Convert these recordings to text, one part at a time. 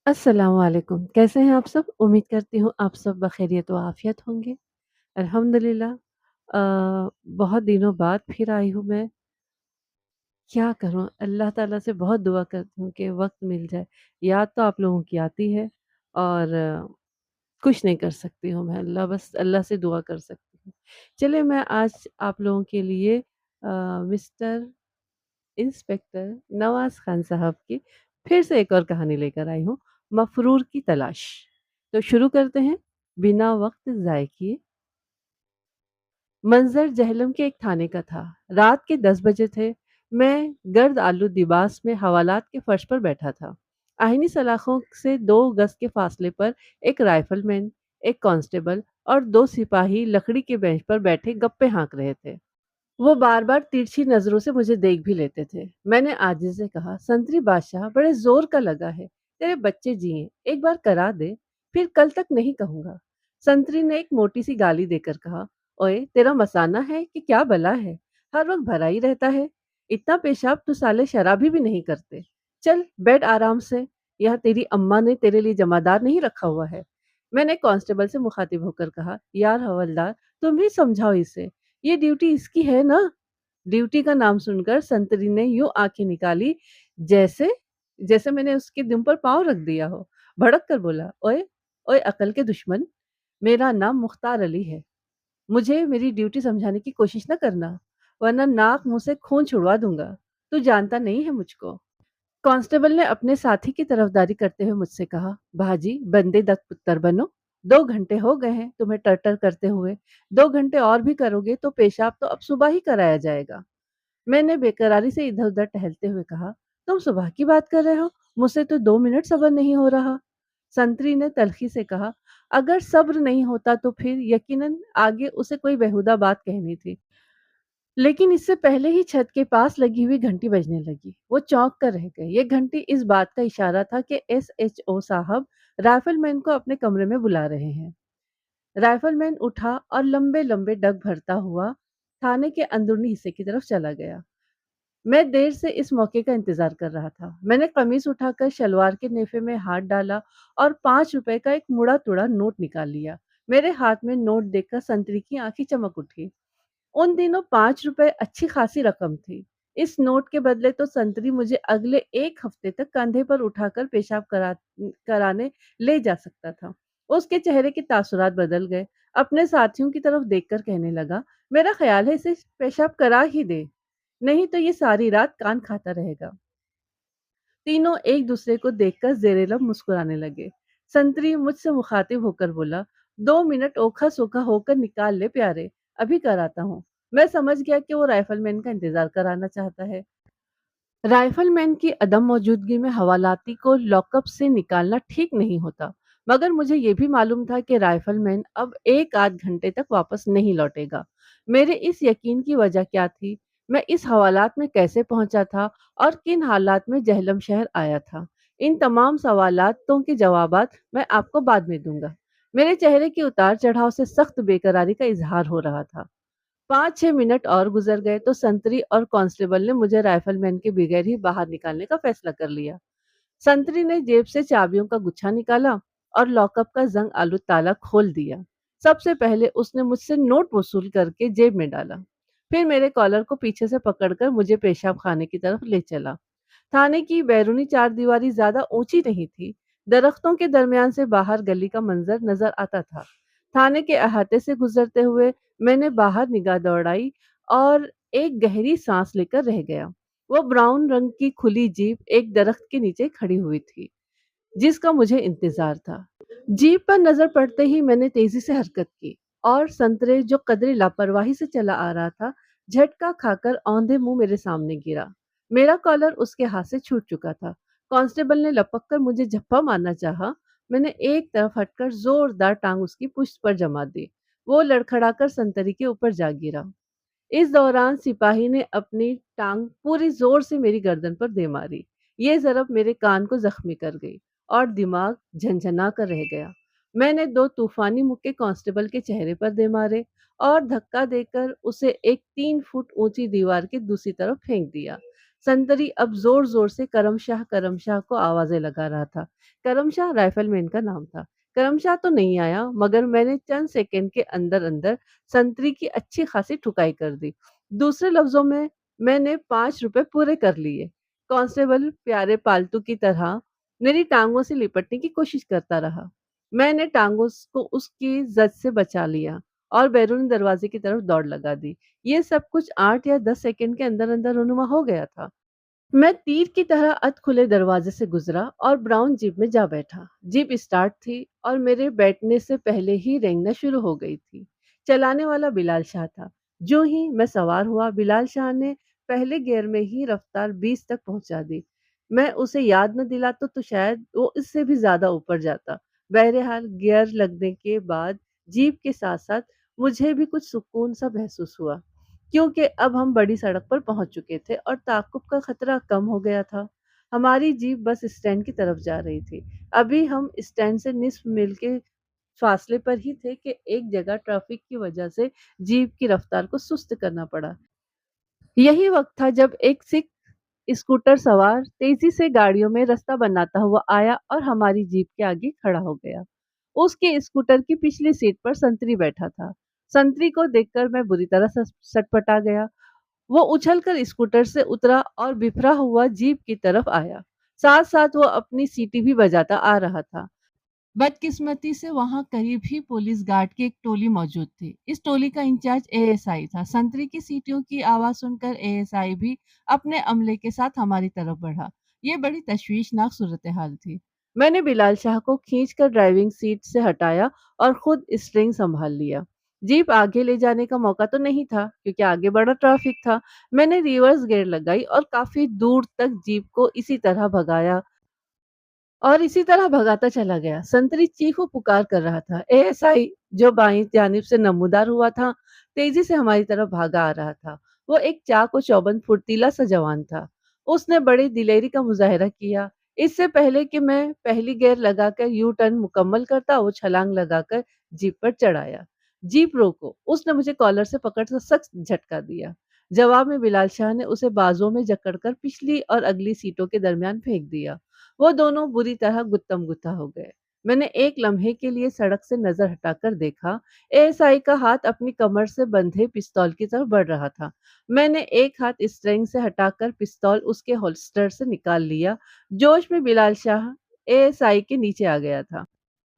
अस्सलाम वालेकुम। कैसे हैं आप सब? उम्मीद करती हूँ आप सब बख़ैरियत व आफ़ियत होंगे। अल्हम्दुलिल्लाह। बहुत दिनों बाद फिर आई हूँ मैं। क्या करूँ? अल्लाह ताला से बहुत दुआ करती हूँ कि वक़्त मिल जाए। याद तो आप लोगों की आती है और कुछ नहीं कर सकती हूँ मैं। बस अल्लाह से दुआ कर सकती हूँ। चलिए मैं आज आप लोगों के लिए मिस्टर इंस्पेक्टर नवाज़ खान साहब की फिर से एक और कहानी लेकर आई हूँ, मफ़रूर की तलाश। तो शुरू करते हैं, बिना वक़्त ज़ाय किए। मंज़र जेहलम के एक थाने का था। रात के 10 बजे थे। मैं गर्द आलूद लिबास में हवालात के फर्श पर बैठा था। आईनी सलाखों से 2 गज़ के फासले पर एक राइफ़लमैन, एक कांस्टेबल और 2 सिपाही लकड़ी के बेंच पर बैठे गप्पे हाँक रहे थे। वो बार-बार तिरछी नज़रों से मुझे देख भी लेते थे। मैंने आजिज़ से कहा, संतरी बादशाह बड़े ज़ोर का लगा है। तेरे बच्चे जिएँ, एक बार करा दे, फिर कल तक नहीं कहूँगा। संतरी ने एक मोटी-सी गाली देकर कहा, ओए तेरा मसाना है कि क्या बला है? हर वक़्त भरा ही रहता है। इतना पेशाब तो साले शराबी भी नहीं करते। चल बैठ आराम से, यहाँ तेरी अम्मा ने तेरे लिए जमादार नहीं रखा हुआ है। मैंने कांस्टेबल से मुखातिब होकर कहा, यार हवलदार तुम ही समझाओ इसे। ये ड्यूटी इसकी है ना? ड्यूटी का नाम सुनकर संतरी ने यूँ आँखें निकाली जैसे जैसे मैंने उसके दुम पर पाँव रख दिया हो। भड़क कर बोला, ओए! ओए अक्ल के दुश्मन! मेरा नाम मुख्तार अली है। मुझे मेरी ड्यूटी समझाने की कोशिश न करना, वरना नाक मुँह से खून छुड़वा दूँगा। तू जानता नहीं है मुझको। कांस्टेबल ने अपने साथी की तरफदारी करते हुए मुझसे कहा, बाजी बंदे दत्त पुत्तर बनो। 2 घंटे हो गए हैं तुम्हें टर-टर करते हुए। 2 घंटे और भी करोगे तो पेशाब तो अब सुबह ही कराया जाएगा। मैंने बेकरारी से इधर-उधर टहलते हुए कहा, तुम सुबह की बात कर रहे हो? मुझसे तो 2 मिनट सब्र नहीं हो रहा। संतरी ने तल्खी से कहा, अगर सब्र नहीं होता तो फिर यकीनन आगे उसे कोई बेहुदा बात कहनी थी। लेकिन इससे पहले ही छत के पास लगी हुई घंटी बजने लगी। वो चौंक कर रह गए। ये घंटी इस बात का इशारा था कि एसएचओ साहब राइफलमैन को अपने कमरे में बुला रहे हैं। राइफलमैन उठा और लंबे-लंबे डग भरता हुआ थाने के अंदरूनी हिस्से की तरफ चला गया। मैं देर से इस मौके का इंतज़ार कर रहा था। मैंने कमीज़ उठाकर शलवार के नेफे में हाथ डाला और 5 रुपए का एक मुड़ा-तुड़ा नोट निकाल लिया। मेरे हाथ में नोट देखकर संतरी की आँखें चमक उठी। उन दिनों 5 रुपए अच्छी खासी रकम थी। इस नोट के बदले तो संतरी मुझे अगले 1 हफ्ते तक कंधे पर उठाकर पेशाब कराने ले जा सकता था। उसके चेहरे के तासुरात बदल गए। अपने साथियों की तरफ देखकर कहने लगा, मेरा ख़्याल है इसे पेशाब करा ही दे, नहीं तो ये सारी रात कान खाता रहेगा। तीनों एक दूसरे को देखकर ज़ेरे-लब मुस्कुराने लगे। संतरी मुझसे मुखातिब होकर बोला, 2 मिनट ओखा-सोखा होकर निकाल ले प्यारे, अभी कराता हूँ। मैं समझ गया कि वो राइफलमैन का इंतज़ार कराना चाहता है। राइफलमैन की अदम मौजूदगी में हवालाती को लॉकअप से निकालना ठीक नहीं होता, मगर मुझे ये भी मालूम था कि राइफलमैन अब 1 आध घंटे तक वापस नहीं लौटेगा। मेरे इस यकीन की वजह क्या थी? मैं इस हवालात में कैसे पहुंचा था और किन हालात में जहलम शहर आया था? इन तमाम सवालातों के जवाबात मैं आपको बाद में दूंगा। मेरे चेहरे के उतार-चढ़ाव से सख्त बेकरारी का इज़हार हो रहा था। 5-6 मिनट और गुज़र गए तो संतरी और कांस्टेबल ने मुझे राइफलमैन के बगैर ही बाहर निकालने का फैसला कर लिया। संतरी ने जेब से चाबियों का गुच्छा निकाला और लॉकअप का जंग आलू ताला खोल दिया। सबसे पहले उसने मुझसे नोट वसूल करके जेब में डाला। फिर मेरे कॉलर को पीछे से पकड़कर मुझे पेशाब खाने की तरफ ले चला। थाने की बैरूनी चारदीवारी ज़्यादा ऊंची नहीं थी। दरख्तों के दरमियान से बाहर गली का मंजर नजर आता था। थाने के अहाते से गुजरते हुए मैंने बाहर निगाह दौड़ाई और एक गहरी सांस लेकर रह गया। वो ब्राउन रंग की खुली जीप एक दरख्त के नीचे खड़ी हुई थी, जिसका मुझे इंतजार था। जीप पर नजर पड़ते ही मैंने तेजी से हरकत की और संतरे जो कदरे लापरवाही से चला आ रहा था, झटका खाकर औंधे मुंह मेरे सामने गिरा। मेरा कॉलर उसके हाथ से छूट चुका था। कांस्टेबल ने लपक कर मुझे झप्पा मारना चाहा। मैंने एक तरफ हटकर जोरदार टांग उसकी पुश्त पर जमा दी। वो लड़खड़ाकर संतरी के ऊपर जा गिरा। इस दौरान सिपाही ने अपनी टांग पूरी जोर से मेरी गर्दन पर दे मारी। ये ज़रब मेरे कान को जख्मी कर गई और दिमाग झंझना कर रह गया। मैंने 2 तूफानी मुक्के कांस्टेबल के चेहरे पर दे मारे और धक्का देकर उसे एक 3 फुट ऊंची दीवार के दूसरी तरफ फेंक दिया। संतरी अब ज़ोर-ज़ोर से करम शाह, करम शाह को आवाज़ें लगा रहा था। करम शाह राइफ़लमैन का नाम था। करम शाह तो नहीं आया, मगर मैंने चंद सेकंड के अंदर-अंदर संतरी की अच्छी खासी ठुकाई कर दी। दूसरे लफ्ज़ों में, मैंने ₹5 पूरे कर लिए। कांस्टेबल प्यारे पालतू की तरह मेरी टाँगों से लिपटने की कोशिश करता रहा। मैंने टाँगों को उसकी ज़द से बचा लिया और बैरूनी दरवाज़े की तरफ दौड़ लगा दी। ये सब कुछ 8 या 10 सेकंड के अंदर-अंदर रूनुमा हो गया था। मैं तीर की तरह अध खुले दरवाजे से गुजरा और ब्राउन जीप में जा बैठा। जीप स्टार्ट थी और मेरे बैठने से पहले ही रेंगना शुरू हो गई थी। चलाने वाला बिलाल शाह था। जो ही मैं सवार हुआ, बिलाल शाह ने पहले गियर में ही रफ्तार 20 तक पहुंचा दी। मैं उसे याद न दिलाता तो शायद वो इससे भी ज्यादा ऊपर जाता। बहरहाल गियर लगने के बाद जीप के साथ साथ मुझे भी कुछ सुकून सा महसूस हुआ, क्योंकि अब हम बड़ी सड़क पर पहुंच चुके थे और ताक़ुब का खतरा कम हो गया था। हमारी जीप बस स्टैंड की तरफ जा रही थी। अभी हम स्टैंड से निस्फ मील के फासले पर ही थे कि एक जगह ट्रैफिक की वजह से जीप की रफ्तार को सुस्त करना पड़ा। यही वक्त था जब एक सिख स्कूटर सवार तेजी से गाड़ियों में रास्ता बनाता हुआ आया और हमारी जीप के आगे खड़ा हो गया। उसके स्कूटर की पिछली सीट पर संतरी बैठा था। संतरी को देखकर मैं बुरी तरह सटपटा गया। वो उछलकर स्कूटर से उतरा और बिफरा हुआ जीप की तरफ आया। साथ-साथ वो अपनी सीटी भी बजाता आ रहा था। बदकिस्मती से वहां करीब ही पुलिस गार्ड की एक टोली मौजूद थी। इस टोली का इंचार्ज एएसआई था। संतरी की सीटियों की आवाज सुनकर एएसआई भी अपने अमले के साथ हमारी तरफ बढ़ा। ये बड़ी तशवीशनाक सूरत हाल थी। मैंने बिलाल शाह को खींचकर ड्राइविंग सीट से हटाया और खुद स्टीयरिंग संभाल लिया। जीप आगे ले जाने का मौका तो नहीं था, क्योंकि आगे बड़ा ट्रैफिक था। मैंने रिवर्स गियर लगाई और काफी दूर तक जीप को इसी तरह भगाता चला गया। संतरी चीखों पुकार कर रहा था। एएसआई, जो बाईं जानिब से नमूदार हुआ था, तेजी से हमारी तरफ भागा आ रहा था। वो एक चाक और चौबंद फुर्तीला सा जवान था। उसने बड़ी दिलेरी का मुजाहिरा किया। इससे पहले कि मैं पहली गियर लगाकर यू टर्न मुकम्मल करता, वो छलांग लगाकर जीप पर चढ़ आया। जीप रोको, उसने मुझे कॉलर से पकड़कर सख्त झटका दिया। जवाब में बिलाल शाह ने उसे बाजुओं में जकड़कर पिछली और अगली सीटों के दरमियान फेंक दिया। वो दोनों बुरी तरह गुत्तम-गुत्ता हो गए। मैंने एक लम्हे के लिए सड़क से नज़र हटाकर देखा। एएसआई का हाथ अपनी कमर से बंधे पिस्तौल की तरफ बढ़ रहा था। मैंने एक हाथ स्ट्रिंग से हटाकर पिस्तौल उसके होल्स्टर से निकाल लिया। जोश में बिलाल शाह एएसआई के नीचे आ गया था।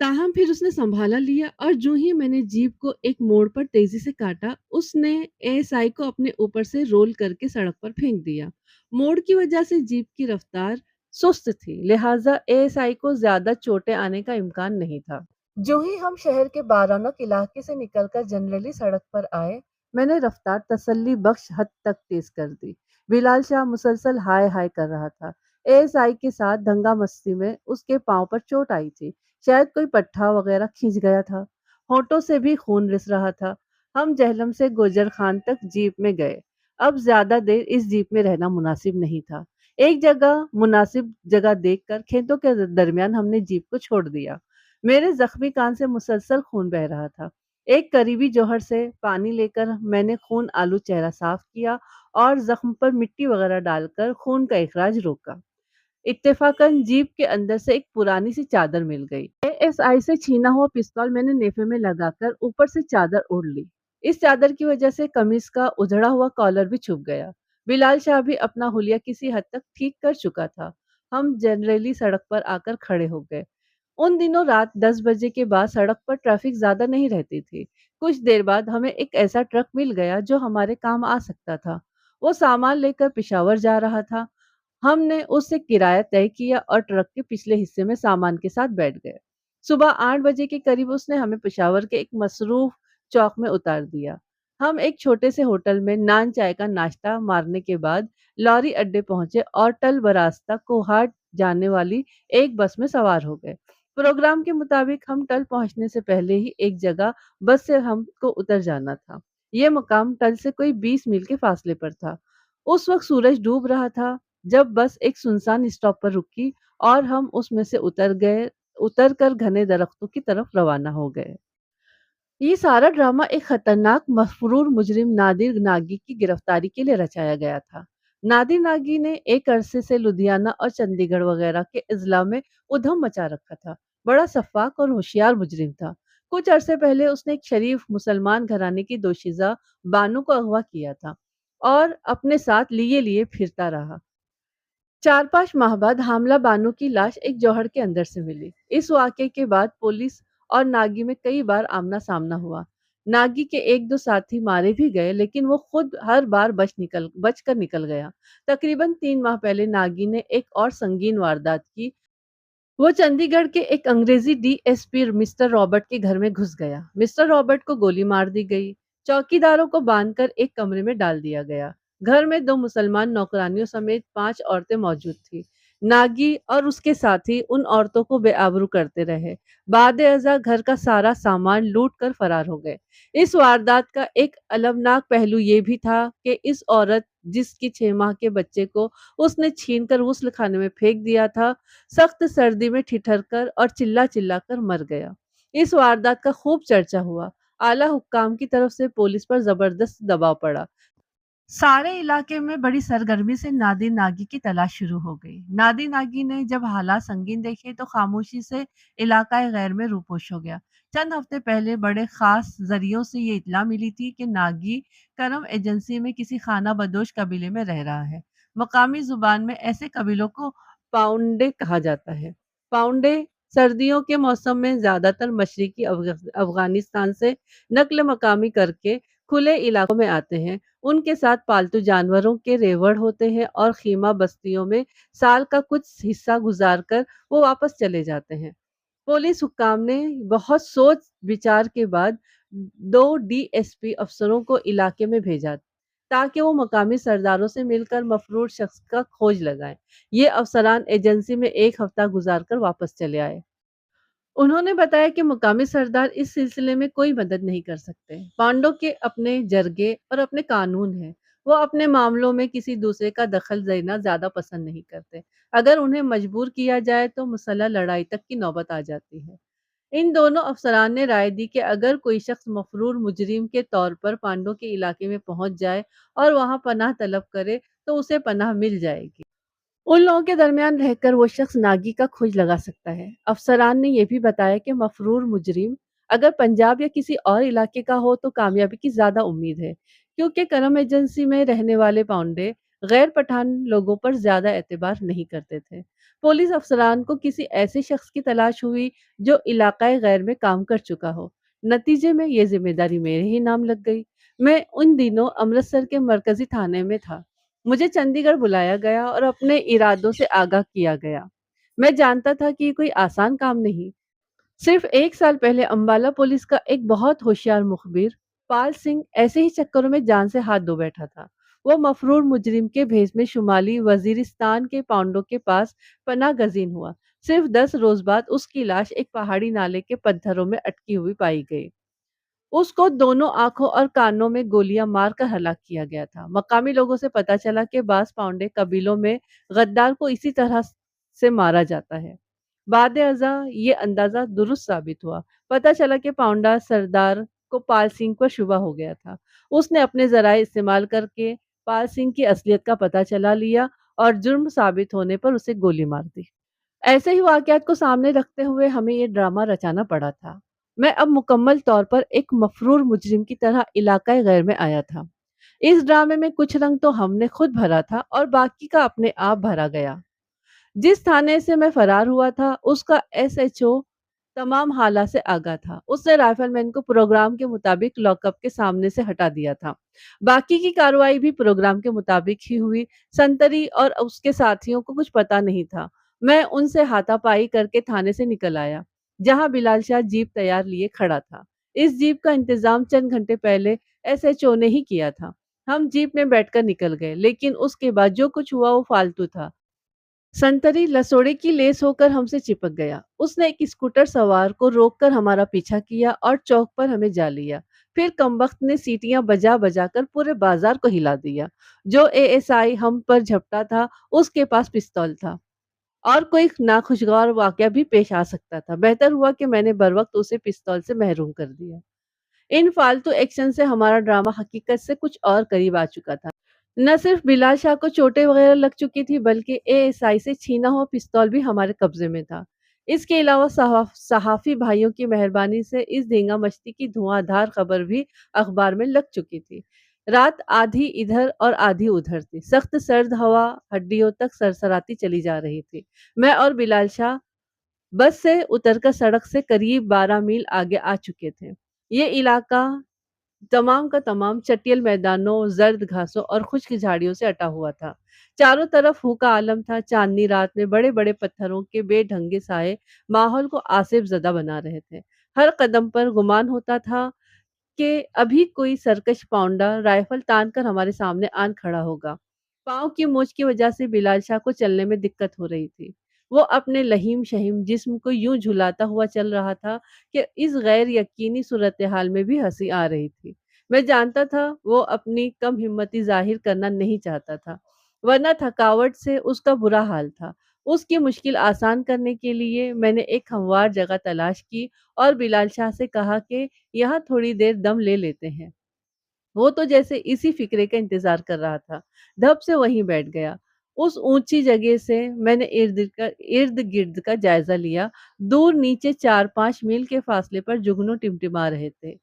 ताहम फिर उसने संभाला लिया और जो ही मैंने जीप को एक मोड़ पर तेजी से काटा, उसने एएसआई को अपने ऊपर से रोल करके सड़क पर फेंक दिया। मोड़ की वजह से जीप की रफ्तार सुस्त थी, लिहाजा एएसआई को ज्यादा चोटें आने का इम्कान नहीं था। जो ही हम शहर के बारानक इलाके से निकलकर जनरली सड़क पर आए, मैंने रफ्तार तसल्ली बख्श हद तक तेज कर दी। बिलाल शाह मुसलसल हाय हाय कर रहा था। एएसआई के साथ दंगा मस्ती में उसके पांव पर चोट आई थी। शायद कोई पट्टा वगैरह खींच गया था। होठों से भी खून रिस रहा था। हम जहलम से गोजर खान तक जीप में गए। अब ज्यादा देर इस जीप में रहना मुनासिब नहीं था। एक जगह मुनासिब जगह देखकर खेतों के दरमियान हमने जीप को छोड़ दिया। मेरे जख्मी कान से मुसलसल खून बह रहा था। एक करीबी जोहर से पानी लेकर मैंने खून आलू चेहरा साफ किया और जख्म पर मिट्टी वगैरह डालकर खून का इखराज रोका। इत्तेफाकन जीप के अंदर से एक पुरानी सी चादर मिल गई। एएसआई से छीना हुआ पिस्तौल मैंने नेफे में लगाकर ऊपर से चादर ओढ़ ली। इस चादर की वजह से कमीज का उधड़ा हुआ कॉलर भी छुप गया। बिलाल शाह भी अपना हुलिया किसी हद तक ठीक कर चुका था। हम जनरली सड़क पर आकर खड़े हो गए। उन दिनों रात 10 बजे के बाद सड़क पर ट्रैफिक ज्यादा नहीं रहती थी। कुछ देर बाद हमें एक ऐसा ट्रक मिल गया जो हमारे काम आ सकता था। वो सामान लेकर पिशावर जा रहा था। हमने उससे किराया तय किया और ट्रक के पिछले हिस्से में सामान के साथ बैठ गए। सुबह 8 बजे के करीब उसने हमें पेशावर के एक मसरूफ चौक में उतार दिया। हम एक छोटे से होटल में नान चाय का नाश्ता मारने के बाद लॉरी अड्डे पहुंचे और टल बरास्ता कोहाट जाने वाली एक बस में सवार हो गए। प्रोग्राम के मुताबिक हम टल पहुंचने से पहले ही एक जगह बस से हमको उतर जाना था। ये मुकाम टल से कोई 20 मील के फासले पर था। उस वक्त सूरज डूब रहा था जब बस एक सुनसान स्टॉप पर रुकी और हम उसमें से उतर कर घने दरख्तों की तरफ रवाना हो गए। ये सारा ड्रामा एक खतरनाक मफरूर मुजरिम नादिर नागी की गिरफ्तारी के लिए रचाया गया था। नादिर नागी ने एक अरसे से लुधियाना और चंडीगढ़ वगैरह के अजला में उधम मचा रखा था। बड़ा सफाक और होशियार मुजरिम था। कुछ अरसे पहले उसने एक शरीफ मुसलमान घराने की दोशीजा बानो को अगवा किया था और अपने साथ लिए लिए फिरता रहा। 4-5 माह बाद हामला बानो की लाश एक जौहर के अंदर से मिली। इस वाक़ये के बाद पुलिस और नागी में कई बार आमना-सामना हुआ। नागी के 1-2 साथी मारे भी गए, लेकिन वो खुद हर बार बचकर निकल गया। तकरीबन 3 माह पहले नागी ने एक और संगीन वारदात की। वो चंडीगढ़ के एक अंग्रेजी डीएसपी मिस्टर रॉबर्ट के घर में घुस गया। मिस्टर रॉबर्ट को गोली मार दी गई। चौकीदारों को बांधकर एक कमरे में डाल दिया गया। घर में 2 मुसलमान नौकरानियों समेत 5 औरतें मौजूद थी। नागी और उसके साथी उन औरतों को बेआबरू करते रहे। बाद अज़ा घर का सारा सामान लूट कर फरार हो गए। इस वारदात का एक अलमनाक पहलू ये भी था कि इस औरत जिसकी 6 माह के बच्चे को उसने छीनकर गुस्ल खाने में फेंक दिया था, सख्त सर्दी में ठिठर कर और चिल्ला चिल्ला कर मर गया। इस वारदात का खूब चर्चा हुआ। आला हुक्काम की तरफ से पुलिस पर जबरदस्त दबाव पड़ा। सारे इलाके में बड़ी सरगर्मी से नादिर नागी की तलाश शुरू हो गई। नादिर नागी ने जब हालात संगीन देखे तो खामोशी से इलाका गैर में रूपोश हो गया। चंद हफ्ते पहले बड़े खास जरियों से ये इत्तला मिली थी कि नागी करम एजेंसी में किसी खाना बदोश कबीले में रह रहा है। मकामी जुबान में ऐसे कबीलों को पाउंडे कहा जाता है। पाउंडे सर्दियों के मौसम में ज्यादातर मशरकी अफगानिस्तान से नक्ल मकामी करके खुले इलाकों में आते हैं। उनके साथ पालतू जानवरों के रेवड़ होते हैं और खीमा बस्तियों में साल का कुछ हिस्सा गुजार कर वो वापस चले जाते हैं। पुलिस हुक्काम ने बहुत सोच विचार के बाद 2 डीएसपी अफसरों को इलाके में भेजा ताकि वो मकामी सरदारों से मिलकर मफरूर शख्स का खोज लगाएं। ये अफसरान एजेंसी में एक हफ्ता गुजार कर वापस चले आए। उन्होंने बताया कि मुकामी सरदार इस सिलसिले में कोई मदद नहीं कर सकते। पांडों के अपने जरगे और अपने कानून हैं। वो अपने मामलों में किसी दूसरे का दखल देना ज्यादा पसंद नहीं करते। अगर उन्हें मजबूर किया जाए तो मुसल्लह लड़ाई तक की नौबत आ जाती है। इन दोनों अफसरान ने राय दी कि अगर कोई शख्स मफरूर मुजरिम के तौर पर पांडों के इलाके में पहुंच जाए और वहां पनाह तलब करे तो उसे पनाह मिल जाएगी। उन लोगों के दरमियान रहकर वो शख्स नागी का खोज लगा सकता है। अफसरान ने यह भी बताया कि मफरूर मुजरिम अगर पंजाब या किसी और इलाके का हो तो कामयाबी की ज्यादा उम्मीद है, क्योंकि करम एजेंसी में रहने वाले पाउंडे गैर पठान लोगों पर ज्यादा एतबार नहीं करते थे। पुलिस अफसरान को किसी ऐसे शख्स की तलाश हुई जो इलाकाए गैर में काम कर चुका हो। नतीजे में ये जिम्मेदारी मेरे ही नाम लग गई। मैं उन दिनों अमृतसर के मरकजी थाने में था। मुझे चंडीगढ़ बुलाया गया और अपने इरादों से आगाह किया गया। मैं जानता था कि ये कोई आसान काम नहीं। सिर्फ 1 साल पहले अंबाला पुलिस का एक बहुत होशियार मुखबिर पाल सिंह ऐसे ही चक्करों में जान से हाथ धो बैठा था। वो मफरूर मुजरिम के भेष में शुमाली वजीरिस्तान के पाउंडों के पास पनाह गजीन हुआ। सिर्फ 10 रोज बाद उसकी लाश एक पहाड़ी नाले के पत्थरों में अटकी हुई पाई गई। उसको दोनों आंखों और कानों में गोलियां मारकर हलाक किया गया था। मकामी लोगों से पता चला कि बास पाउंडे कबीलों में गद्दार को इसी तरह से मारा जाता है। बाद अज़ा ये अंदाजा दुरुस्त साबित हुआ। पता चला कि पाउंडा सरदार को पाल सिंह पर शुबा हो गया था। उसने अपने जराए इस्तेमाल करके पाल सिंह की असलियत का पता चला लिया और जुर्म साबित होने पर उसे गोली मार दी। ऐसे ही वाक़यात को सामने रखते हुए हमें ये ड्रामा रचाना पड़ा था। मैं अब मुकम्मल तौर पर एक मफ़रूर मुजरिम की तरह इलाक़ाए गैर में आया था। इस ड्रामे में कुछ रंग तो हमने खुद भरा था और बाकी का अपने आप भरा गया। जिस थाने से मैं फरार हुआ था, उसका एसएचओ तमाम हालात से आगाह था। उसने राइफलमैन को प्रोग्राम के मुताबिक लॉकअप के सामने से हटा दिया था। बाकी की कार्रवाई भी प्रोग्राम के मुताबिक ही हुई। संतरी और उसके साथियों को कुछ पता नहीं था। मैं उनसे हाथापाई करके थाने से निकल आया, जहां बिलाल शाह जीप तैयार लिए खड़ा था। इस जीप का इंतजाम चंद घंटे पहले एसएचओ ने ही किया था। हम जीप में बैठकर निकल गए, लेकिन उसके बाद जो कुछ हुआ वो फालतू था। संतरी लसोड़े की लेस होकर हमसे चिपक गया। उसने एक स्कूटर सवार को रोककर हमारा पीछा किया और चौक पर हमें जा लिया। फिर कमबख्त ने सीटियां बजा बजा कर पूरे बाजार को हिला दिया। जो एएसआई हम पर झपटा था, उसके पास पिस्तौल था और कोई नाखुशगवार वाकया भी पेश आ सकता था। बेहतर हुआ कि मैंने बरवक्त उसे पिस्तौल से महरूम कर दिया। इन फालतू एक्शन से हमारा ड्रामा हकीकत से कुछ और करीब आ चुका था। न सिर्फ बिलाल शाह को चोटें वगैरह लग चुकी थी बल्कि एएसआई से छीना हुआ पिस्तौल भी हमारे कब्जे में था। इसके अलावा सहाफ़ी भाइयों की मेहरबानी से इस धींगा मस्ती की धुआंधार खबर भी अखबार में लग चुकी थी। रात आधी इधर और आधी उधर थी। सख्त सर्द हवा हड्डियों तक सरसराती चली जा रही थी। मैं और बिलाल शाह बस से उतरकर सड़क से करीब 12 मील आगे आ चुके थे। ये इलाका तमाम का तमाम चटियल मैदानों, जर्द घासों और खुश्क झाड़ियों से अटा हुआ था। चारों तरफ फूं का आलम था। चांदनी रात में बड़े-बड़े पत्थरों के बेढंगे साए माहौल को आसिफ ज़दा बना रहे थे। हर कदम पर गुमान होता था कि अभी कोई सरकश पाउंडा राइफल तान कर हमारे सामने आन खड़ा होगा। पाँव की मोच की वजह से बिलाल शाह को चलने में दिक्कत हो रही थी। वो अपने लहीम-शहीम जिस्म को यूं झुलाता हुआ चल रहा था कि इस गैर यकीनी सूरत-ए-हाल में भी हँसी आ रही थी। मैं जानता था वो अपनी कम हिम्मती ज़ाहिर करना नहीं चाहता था, वरना थकावट से उसका बुरा हाल था। उसकी मुश्किल आसान करने के लिए मैंने एक हमवार जगह तलाश की और बिलाल शाह से कहा कि यहाँ थोड़ी देर दम ले लेते हैं। वो तो जैसे इसी फ़िक्रे का इंतज़ार कर रहा था, धब से वहीं बैठ गया। उस ऊँची जगह से मैंने इर्द-गिर्द का जायज़ा लिया। दूर नीचे 4-5 मील के फ़ासले पर जुगनू टिमटिमा रहे थे।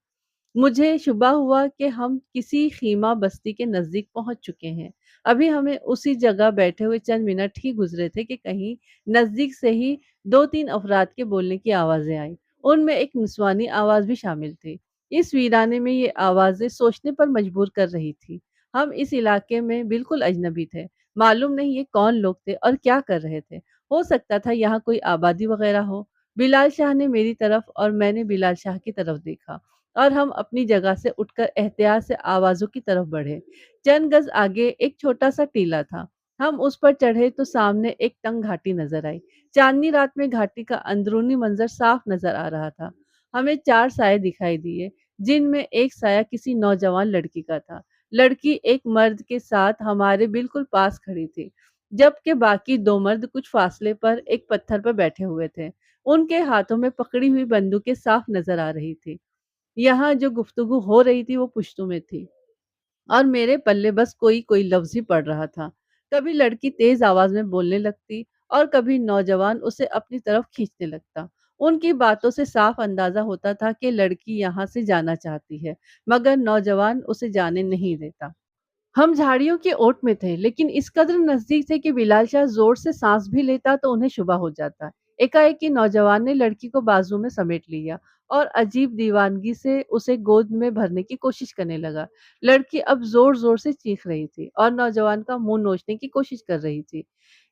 मुझे शुबा हुआ कि हम किसी ख़ीमा बस्ती के नज़दीक पहुँच चुके हैं। अभी हमें उसी जगह बैठे हुए चंद मिनट ही गुज़रे थे कि कहीं नज़दीक से ही 2-3 अफ़राद के बोलने की आवाज़ें आईं। उनमें एक निस्वानी आवाज़ भी शामिल थी। इस वीराने में ये आवाज़ें सोचने पर मजबूर कर रही थी। हम इस इलाके में बिल्कुल अजनबी थे। मालूम नहीं ये कौन लोग थे और क्या कर रहे थे। हो सकता था यहाँ कोई आबादी वग़ैरह हो। बिलाल शाह ने मेरी तरफ और मैंने बिलाल शाह की तरफ देखा। और हम अपनी जगह से उठकर एहतियात से आवाज़ों की तरफ बढ़े। चंद गज़ आगे एक छोटा-सा टीला था। हम उस पर चढ़े तो सामने एक तंग घाटी नज़र आई। चाँदनी रात में घाटी का अंदरूनी मंज़र साफ नज़र आ रहा था। हमें 4 साए दिखाई दिए, जिनमें एक साया किसी नौजवान लड़की का था। लड़की एक मर्द के साथ हमारे बिल्कुल पास खड़ी थी, जबकि बाकी 2 मर्द कुछ फासले पर एक पत्थर पर बैठे हुए थे। उनके हाथों में पकड़ी हुई बंदूकें साफ नज़र आ रही थी। यहाँ जो गुफ्तगू हो रही थी वो पुश्तों में थी और मेरे पल्ले बस कोई-कोई लफ्ज़ ही पड़ रहा था। कभी लड़की तेज़ आवाज़ में बोलने लगती और कभी नौजवान उसे अपनी तरफ खींचने लगता। उनकी बातों से साफ अंदाज़ा होता था कि लड़की यहाँ से जाना चाहती है, मगर नौजवान उसे जाने नहीं देता। हम झाड़ियों की ओट में थे, लेकिन इस कदर नज़दीक थे कि बिलाल शाह ज़ोर से सांस भी लेता तो उन्हें शुबा हो जाता। एकाएकी नौजवान ने लड़की को बाजू में समेट लिया और अजीब दीवानगी से उसे गोद में भरने की कोशिश करने लगा। लड़की अब ज़ोर-ज़ोर से चीख रही थी और नौजवान का मुँह नोचने की कोशिश कर रही थी।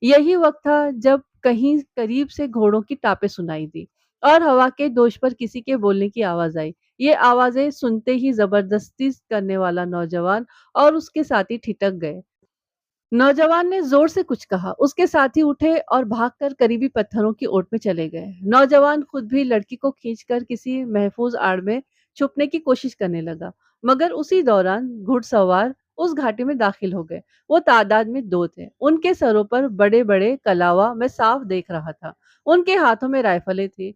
यही वक़्त था जब कहीं करीब से घोड़ों की टापें सुनाई दी और हवा के दोष पर किसी के बोलने की आवाज़ आई। ये आवाज़ें सुनते ही ज़बरदस्ती करने वाला नौजवान और उसके साथी ठिठक गए। नौजवान ने ज़ोर से कुछ कहा, उसके साथी उठे और भागकर करीबी पत्थरों की ओट में चले गए। नौजवान खुद भी लड़की को खींचकर किसी महफूज़ आड़ में छुपने की कोशिश करने लगा, मगर उसी दौरान घुड़सवार उस घाटी में दाखिल हो गए। वो तादाद में 2 थे। उनके सरों पर बड़े-बड़े कलावा मैं साफ देख रहा था। उनके हाथों में राइफ़लें थी।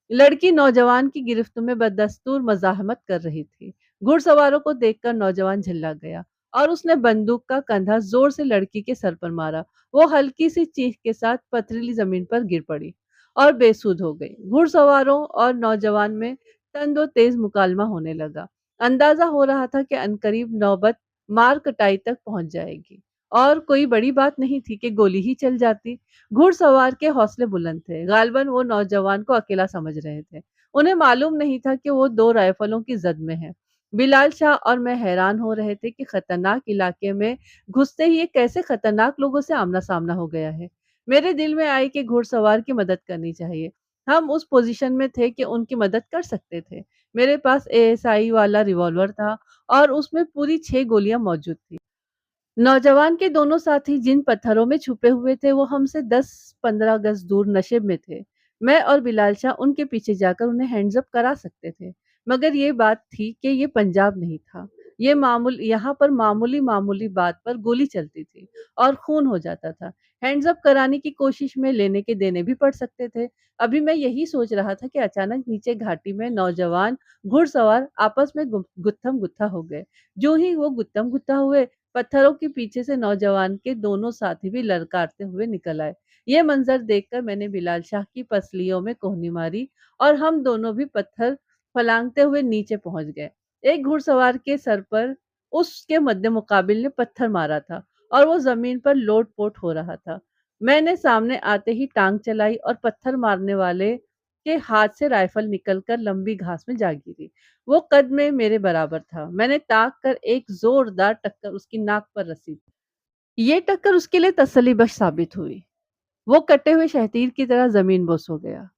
लड़की नौजवान की गिरफ्त में बदस्तूर मज़ाहमत कर रही थी। घुड़सवारों को देखकर नौजवान झल्ला गया और उसने बंदूक का कंधा ज़ोर से लड़की के सर पर मारा। वो हल्की सी चीख के साथ पथरीली ज़मीन पर गिर पड़ी और बेसुध हो गई। घुड़सवारों और नौजवान में तंद और तेज़ मुकालमा होने लगा। अंदाज़ा हो रहा था कि अनकरीब नौबत मार कटाई तक पहुँच जाएगी और कोई बड़ी बात नहीं थी कि गोली ही चल जाती। घुड़सवार के हौसले बुलंद थे। गालिबन वो नौजवान को अकेला समझ रहे थे। उन्हें मालूम नहीं था कि वो 2 राइफलों की ज़द में है। बिलाल शाह और मैं हैरान हो रहे थे कि खतरनाक इलाके में घुसते ही ये कैसे खतरनाक लोगों से आमना-सामना हो गया है। मेरे दिल में आई कि घुड़सवार की मदद करनी चाहिए। हम उस पोज़ीशन में थे कि उनकी मदद कर सकते थे। मेरे पास एएसआई वाला रिवॉल्वर था और उसमें पूरी 6 गोलियाँ मौजूद थीं। नौजवान के दोनों साथी जिन पत्थरों में छुपे हुए थे वो हमसे 10-15 गज दूर नशेब में थे। मैं और बिलाल शाह उनके पीछे जाकर उन्हें हैंड्स अप करा सकते थे। मगर ये बात थी कि ये पंजाब नहीं था। ये मामूल यहाँ पर मामूली-मामूली बात पर गोली चलती थी और खून हो जाता था। हैंड्स अप कराने की कोशिश में लेने के देने भी पड़ सकते थे। अभी मैं यही सोच रहा था कि अचानक नीचे घाटी में नौजवान घुड़सवार आपस में गुत्थम-गुत्था हो गए। जो ही वो गुत्थम-गुत्था हुए पत्थरों के पीछे से नौजवान के दोनों साथी भी ललकारते हुए निकल आए। ये मंजर देखकर मैंने बिलाल शाह की पसलियों में कोहनी मारी और हम दोनों भी पत्थर फलांगते हुए नीचे पहुंच गए। एक घुड़सवार के सर पर उसके मध्य मुकाबिल ने पत्थर मारा था और वो जमीन पर लोट-पोट हो रहा था। मैंने सामने आते ही टांग चलाई और पत्थर मारने वाले के हाथ से राइफल निकलकर लंबी घास में जा गिरी। वो कद में मेरे बराबर था। मैंने ताक कर एक जोरदार टक्कर उसकी नाक पर रसी। ये टक्कर उसके लिए तसल्ली बख्श साबित हुई। वो कटे हुए शहतीर की तरह जमीन बोस हो गया।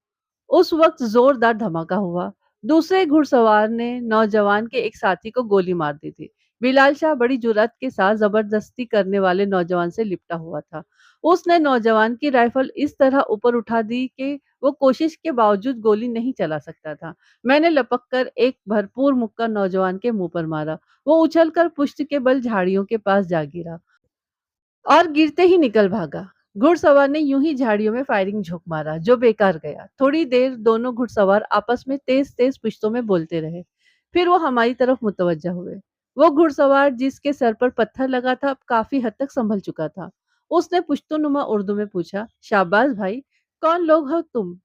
उस वक्त जोरदार धमाका हुआ। दूसरे घुड़सवार ने नौजवान के एक साथी को गोली मार दी थी। बिलाल शाह बड़ी जुर्रत के साथ जबरदस्ती करने वाले नौजवान से लिपटा हुआ था। उसने नौजवान की राइफल इस तरह ऊपर उठा दी कि वो कोशिश के बावजूद गोली नहीं चला सकता था। मैंने लपक कर एक भरपूर मुक्का नौजवान के मुंह पर मारा। वो उछलकर पुष्ट के बल झाड़ियों के पास जा गिरा और गिरते ही निकल भागा। घुड़सवार ने यूं ही झाड़ियों में फायरिंग झोंक मारा, जो बेकार गया। थोड़ी देर दोनों घुड़सवार आपस में तेज-तेज पुश्तों में बोलते रहे। फिर वो हमारी तरफ मुतवज्जा हुए। वो घुड़सवार जिसके सर पर पत्थर लगा था, अब काफी हद तक संभल चुका था। उसने पुश्तो-नुमा उर्दू में पूछा, "शाबाश भाई, कौन लोग हो तुम?"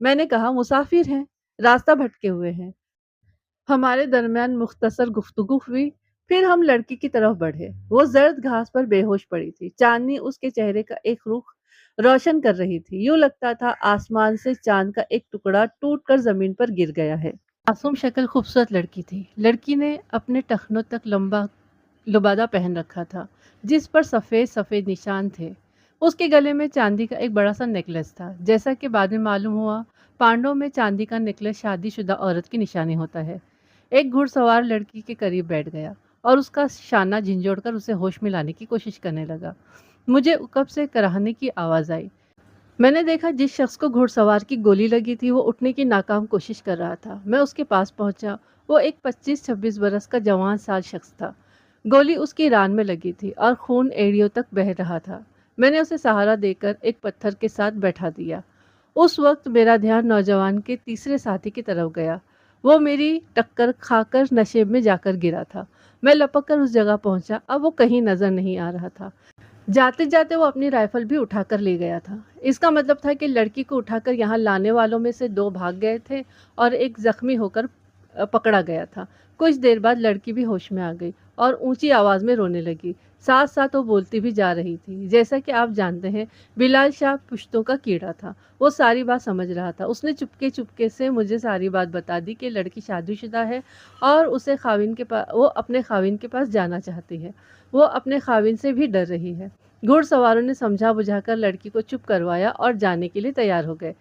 मैंने कहा, "मुसाफिर हैं, रास्ता भटके हुए हैं।" हमारे दरमियान मुख्तसर गुफ्तगू हुई। फिर हम लड़की की तरफ बढ़े। वो जर्द घास पर बेहोश पड़ी थी। चांदनी उसके चेहरे का एक रुख रोशन कर रही थी। यूं लगता था आसमान से चांद का एक टुकड़ा टूट कर जमीन पर गिर गया है। मासूम शक्ल खूबसूरत लड़की थी। लड़की ने अपने टखनों तक लंबा लुबादा पहन रखा था, जिस पर सफ़ेद सफ़ेद निशान थे। उसके गले में चांदी का एक बड़ा सा नेकलेस था। जैसा कि बाद में मालूम हुआ, पांडव में चांदी का नेकलेस शादीशुदा औरत की निशानी होता है। एक घुड़सवार लड़की के करीब बैठ गया और उसका शाना झिंझोड़कर उसे होश में लाने की कोशिश करने लगा। मुझे उकब से कराहने की आवाज़ आई। मैंने देखा जिस शख्स को घुड़सवार की गोली लगी थी वो उठने की नाकाम कोशिश कर रहा था। मैं उसके पास पहुंचा। वो एक 25-26 बरस का जवान साल शख्स था। गोली उसकी रान में लगी थी और खून एड़ियों तक बह रहा था। मैंने उसे सहारा देकर एक पत्थर के साथ बैठा दिया। उस वक्त मेरा ध्यान नौजवान के तीसरे साथी की तरफ गया। वो मेरी टक्कर खाकर नशे में जाकर गिरा था। मैं लपक कर उस जगह पहुंचा। अब वो कहीं नजर नहीं आ रहा था। जाते जाते वो अपनी राइफल भी उठाकर ले गया था। इसका मतलब था कि लड़की को उठाकर यहाँ लाने वालों में से 2 भाग गए थे और एक जख्मी होकर पकड़ा गया था। कुछ देर बाद लड़की भी होश में आ गई और ऊंची आवाज में रोने लगी। साथ साथ वो बोलती भी जा रही थी। जैसा कि आप जानते हैं, बिलाल शाह पुश्तों का कीड़ा था। वो सारी बात समझ रहा था। उसने चुपके चुपके से मुझे सारी बात बता दी कि लड़की शादीशुदा है और वो अपने खाविन के पास जाना चाहती है। वो अपने खाविन से भी डर रही है। घुड़सवारों ने समझा बुझाकर लड़की को चुप करवाया और जाने के लिए तैयार हो गए।